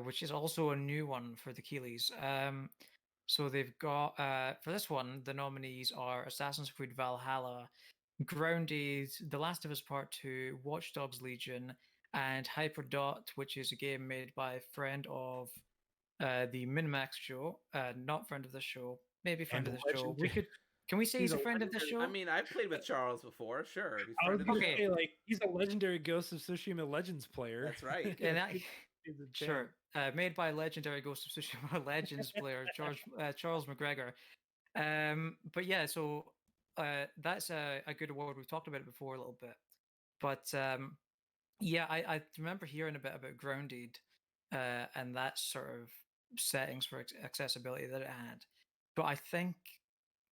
which is also a new one for the Keighley's. So they've got for this one, the nominees are Assassin's Creed Valhalla, Grounded, The Last of Us Part 2, Watch Dogs Legion, and Hyperdot, which is a game made by a friend of the Minmax show, not friend of the show, maybe friend And of the show. Can we say he's a friend of the show? I mean, I've played with Charles before. Sure, he's I was friend of the gonna show. say, like, he's a legendary Ghost of Tsushima Legends player. That's right. And He's a sure, made by legendary Ghost of Tsushima Legends player Charles McGregor. But yeah, so that's a good award. We've talked about it before a little bit, but yeah, I remember hearing a bit about Grounded and that sort of settings for accessibility that it had. But I think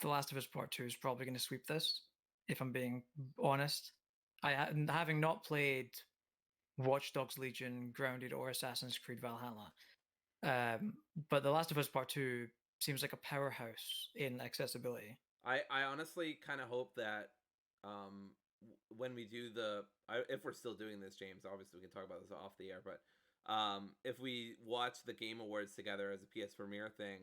The Last of Us Part 2 is probably going to sweep this, if I'm being honest. Having not played Watch Dogs Legion, Grounded, or Assassin's Creed Valhalla, but The Last of Us Part 2 seems like a powerhouse in accessibility. I honestly kind of hope that when we do if we're still doing this, James, obviously we can talk about this off the air, but if we watch the Game Awards together as a PS Premiere thing,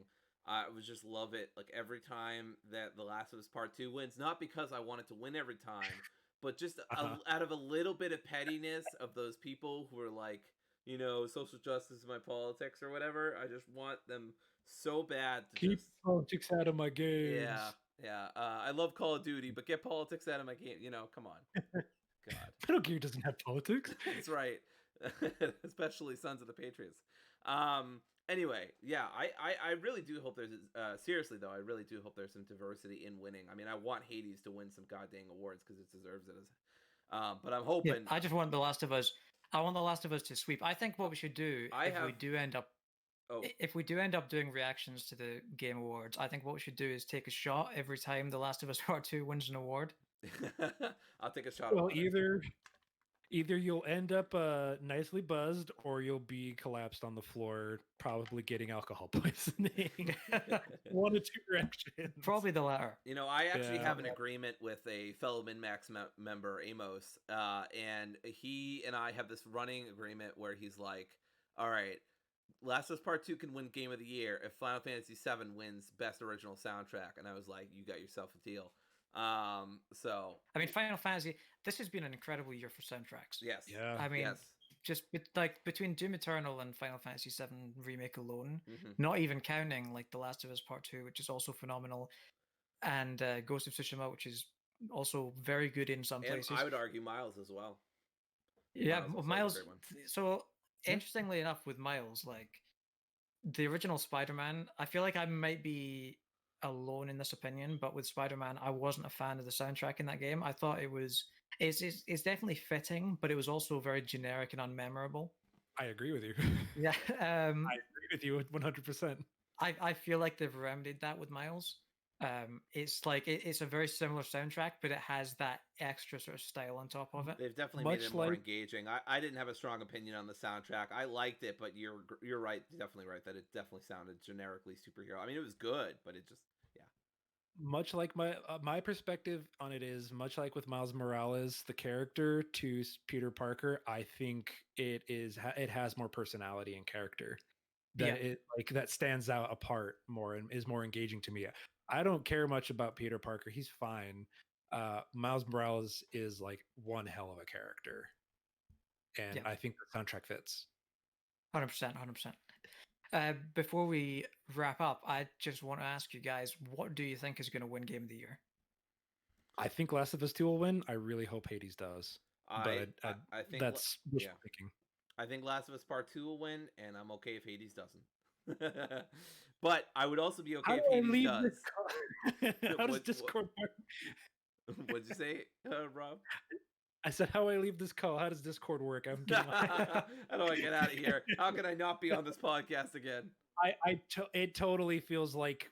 I would just love it. Like every time that The Last of Us Part 2 wins, not because I want it to win every time, but just out of a little bit of pettiness of those people who are like, you know, social justice is my politics or whatever. I just want them so bad to keep politics out of my games. Yeah. I love Call of Duty, but get politics out of my game. You know, come on. God. Metal Gear doesn't have politics. That's right. Especially Sons of the Patriots. Anyway, yeah, I really do hope there's seriously though, I really do hope there's some diversity in winning. I mean, I want Hades to win some goddamn awards because it deserves it. But I'm hoping. Yeah, I just want The Last of Us. I want The Last of Us to sweep. I think what we should do we do end up. Oh. If we do end up doing reactions to the Game Awards, I think what we should do is take a shot every time The Last of Us Part 2 wins an award. I'll take a shot. Well, either you'll end up nicely buzzed or you'll be collapsed on the floor, probably getting alcohol poisoning. One of two directions. Probably the latter. You know, I actually have an agreement with a fellow MinMax member, Amos, and he and I have this running agreement where he's like, all right, Last of Us Part 2 can win Game of the Year if Final Fantasy VII wins Best Original Soundtrack. And I was like, you got yourself a deal. So I mean, Final Fantasy, this has been an incredible year for soundtracks. Yes. Yeah. I mean, yes. just like between Doom Eternal and Final Fantasy VII Remake alone, not even counting like The Last of Us Part 2, which is also phenomenal, and Ghost of Tsushima, which is also very good in some places. I would argue Miles as well. Yeah, Miles. So interestingly enough, with Miles, like the original Spider-Man, I feel like I might be alone in this opinion, but with Spider-Man, I wasn't a fan of the soundtrack in that game. I thought it's definitely fitting, but it was also very generic and unmemorable. I agree with you. Yeah, I agree with you 100%. I feel like they've remedied that with Miles. It's like it's a very similar soundtrack, but it has that extra sort of style on top of it. They've definitely made it more engaging. I didn't have a strong opinion on the soundtrack. I liked it, but you're right, definitely right that it definitely sounded generically superhero. I mean, it was good, but it just much like my perspective on it is much like with Miles Morales, the character, to Peter Parker. I think it has more personality and character that stands out apart more and is more engaging to me. I don't care much about Peter Parker. He's fine. Miles Morales is like one hell of a character. And I think the soundtrack fits. 100%. Before we wrap up, I just want to ask you guys, what do you think is going to win Game of the Year? I think Last of Us 2 will win. I really hope Hades does. I think that's wishful thinking. I think Last of Us Part 2 will win, and I'm okay if Hades doesn't. But I would also be okay if Hades does. How does Discord work? What'd you say, Rob? I said, how do I leave this call? How does Discord work? I'm getting How do I get out of here? How can I not be on this podcast again? It totally feels like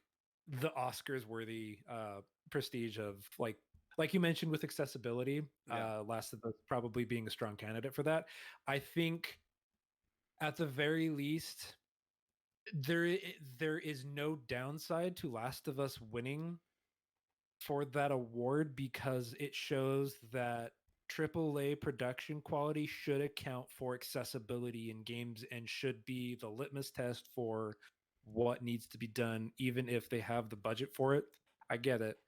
the Oscars worthy prestige of like you mentioned with accessibility. Yeah. Last of Us probably being a strong candidate for that. I think at the very least there is no downside to Last of Us winning for that award because it shows that AAA production quality should account for accessibility in games and should be the litmus test for what needs to be done, even if they have the budget for it. I get it,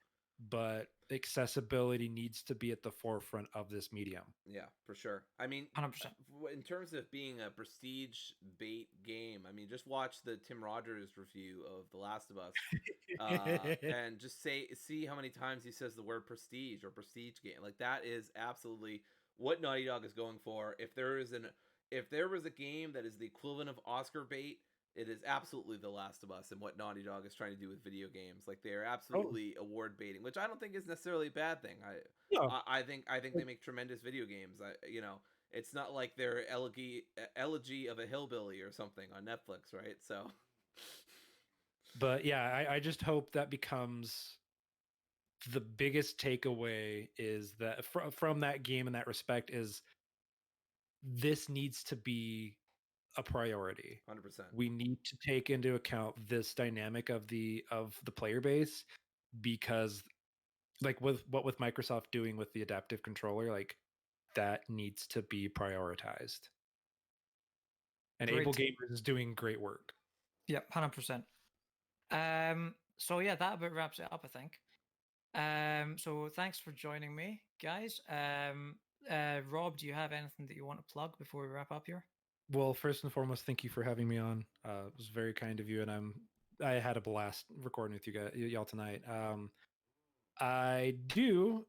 but accessibility needs to be at the forefront of this medium. Yeah, for sure. I mean, 100%. in terms of being a prestige bait game, I mean, just watch the Tim Rogers review of The Last of Us, and just see how many times he says the word prestige or prestige game. Like that is absolutely what Naughty Dog is going for. If there was a game that is the equivalent of Oscar bait, it is absolutely The Last of Us and what Naughty Dog is trying to do with video games. Like they are absolutely award baiting, which I don't think is necessarily a bad thing. No. I think they make tremendous video games. It's not like they're elegy of a hillbilly or something on Netflix, right? So, But yeah, I just hope that becomes the biggest takeaway is that from that game in that respect is this needs to be a priority. 100%. We need to take into account this dynamic of the player base because like with Microsoft doing with the adaptive controller, like that needs to be prioritized. And Great. Able Gamers is doing great work. Yep, 100%. So yeah, that about wraps it up, I think. So thanks for joining me, guys. Rob, do you have anything that you want to plug before we wrap up here? Well, first and foremost, thank you for having me on. It was very kind of you, and I had a blast recording with you guys, y'all tonight. I do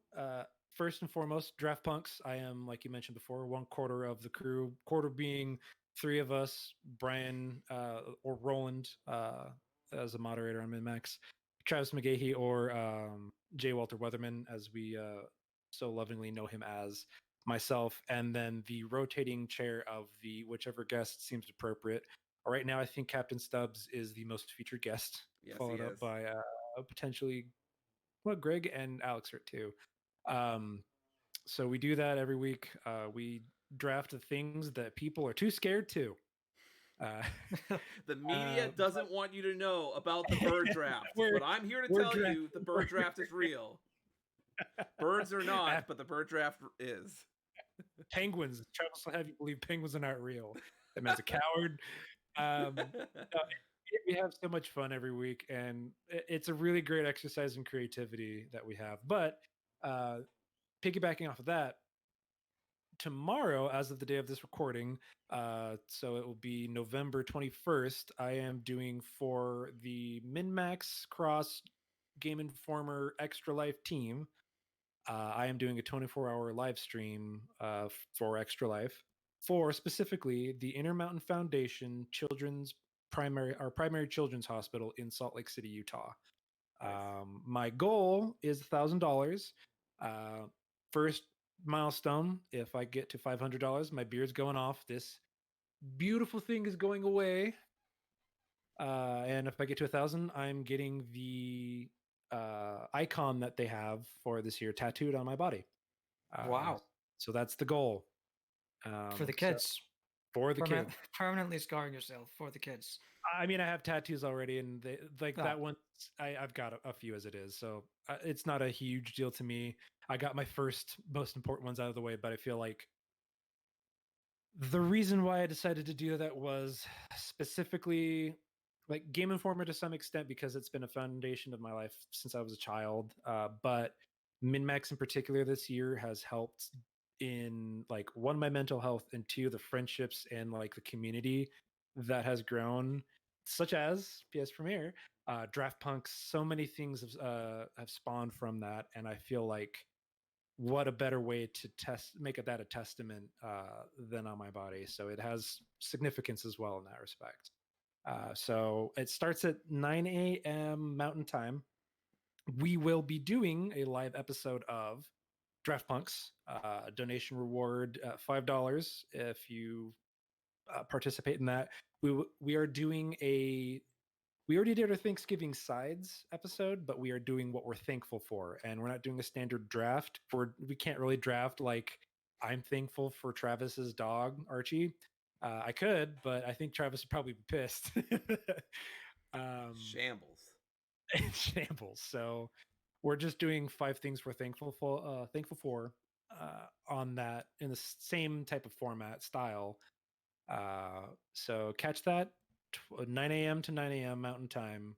first and foremost draft punks. I am, like you mentioned before, 1/4 of the crew. Quarter being 3 of us: Brian or Roland as a moderator on MinMax, Travis McGahee, or J. Walter Weatherman, as we so lovingly know him as, myself, and then the rotating chair of the whichever guest seems appropriate. Right now, I think Captain Stubbs is the most featured guest, Yes, followed he up is. by potentially Greg and Alex are too. So we do that every week. We draft the things that people are too scared to. The media doesn't want you to know about the bird draft, but I'm here to tell you the bird draft is real. Birds are not, but the bird draft is. Penguins. Travis will have you believe penguins are not real. That man's a coward. We have so much fun every week, and it's a really great exercise in creativity that we have. But piggybacking off of that, tomorrow, as of the day of this recording, so it will be November 21st, I am doing for the MinMax Cross Game Informer Extra Life team. I am doing a 24-hour live stream for Extra Life for specifically the Intermountain Foundation primary children's hospital in Salt Lake City, Utah. Nice. My goal is $1,000. First milestone, if I get to $500, my beard's going off. This beautiful thing is going away. And if I get to 1,000, I'm getting the icon that they have for this year tattooed on my body. Wow. So that's the goal. For the kids. For the kids. Permanently scarring yourself for the kids. I mean, I have tattoos already, and that one, I've got a few as it is. So it's not a huge deal to me. I got my first most important ones out of the way, but I feel like the reason why I decided to do that was specifically like Game Informer to some extent because it's been a foundation of my life since I was a child. But MinMax in particular this year has helped in like one, my mental health, and two, the friendships and like the community that has grown, such as PS Premiere, Draft Punks. So many things have spawned from that, and I feel like what a better way to make that a testament than on my body. So it has significance as well in that respect. So it starts at 9 a.m. Mountain Time. We will be doing a live episode of Draft Punks. Donation reward $5 if you participate in that. We are doing we already did our Thanksgiving sides episode, but we are doing what we're thankful for, and we're not doing a standard draft. We can't really draft like I'm thankful for Travis's dog Archie. I could, but I think Travis would probably be pissed. Shambles. Shambles. So we're just doing 5 things we're thankful for on that in the same type of format style. So catch that 9 a.m. to 9 a.m. Mountain Time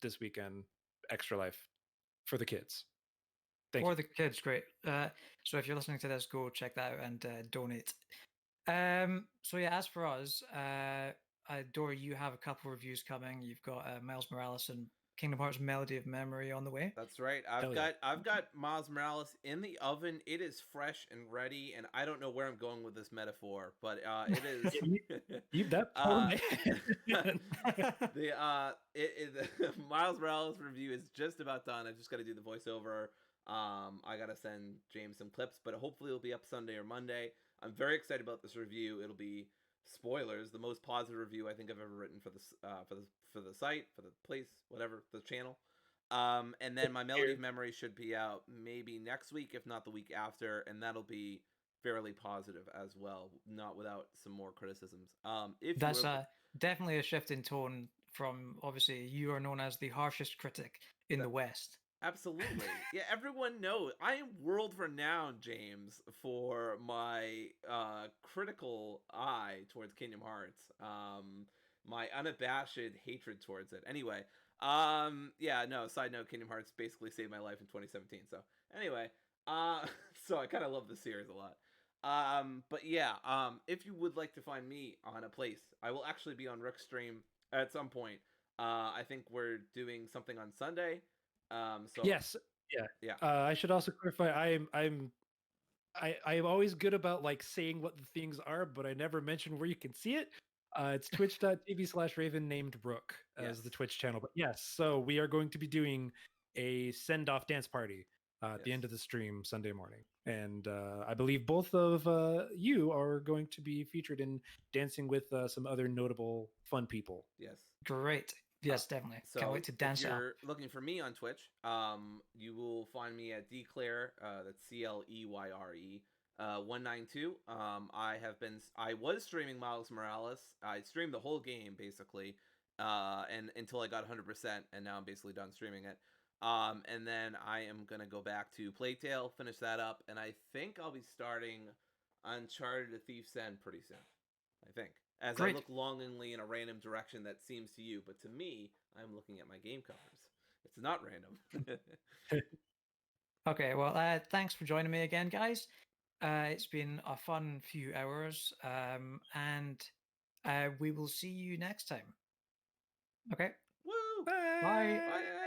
this weekend. Extra Life for the kids. Thank you. the kids, great. So if you're listening to this, go check that out and donate. So yeah, as for us, Dory, you have a couple reviews coming. You've got Miles Morales and Kingdom Hearts Melody of Memory on the way. That's right. I've got Miles Morales in the oven. It is fresh and ready, and I don't know where I'm going with this metaphor, but it is. You that poor man. The Miles Morales review is just about done. I just got to do the voiceover. I gotta send James some clips, but hopefully it'll be up Sunday or Monday. I'm very excited about this review. It'll be spoilers, the most positive review I think I've ever written for the site, for the place, whatever, the channel. And then my Melody of Memory should be out maybe next week, if not the week after, and that'll be fairly positive as well, not without some more criticisms. If That's definitely a shift in tone from, obviously, you are known as the harshest critic in the West. Absolutely. Yeah, everyone knows. I am world renowned, James, for my critical eye towards Kingdom Hearts. My unabashed hatred towards it. Anyway, yeah, no, side note, Kingdom Hearts basically saved my life in 2017. So, anyway, so I kind of love the series a lot. But yeah, if you would like to find me on a place, I will actually be on Rick's stream at some point. I think we're doing something on Sunday. So yes, yeah. I should also clarify. I'm always good about like saying what the things are, but I never mention where you can see it. It's twitch.tv/Raven named Brooke as the Twitch channel. But yes, so we are going to be doing a send-off dance party at the end of the stream Sunday morning, and I believe both of you are going to be featured in dancing with some other notable fun people. Yes, great. Yes, definitely. So can't wait to dance. If you're looking for me on Twitch, you will find me at Declare. That's CLEYRE. 192. I was streaming Miles Morales. I streamed the whole game basically, and until I got 100%, and now I'm basically done streaming it. And then I am gonna go back to Plague Tale, finish that up, and I think I'll be starting Uncharted: A Thief's End pretty soon. I think. As I look longingly in a random direction that seems to you, but to me, I'm looking at my game covers. It's not random. Okay, well, thanks for joining me again, guys. It's been a fun few hours, and we will see you next time. Okay. Woo! Bye. Bye.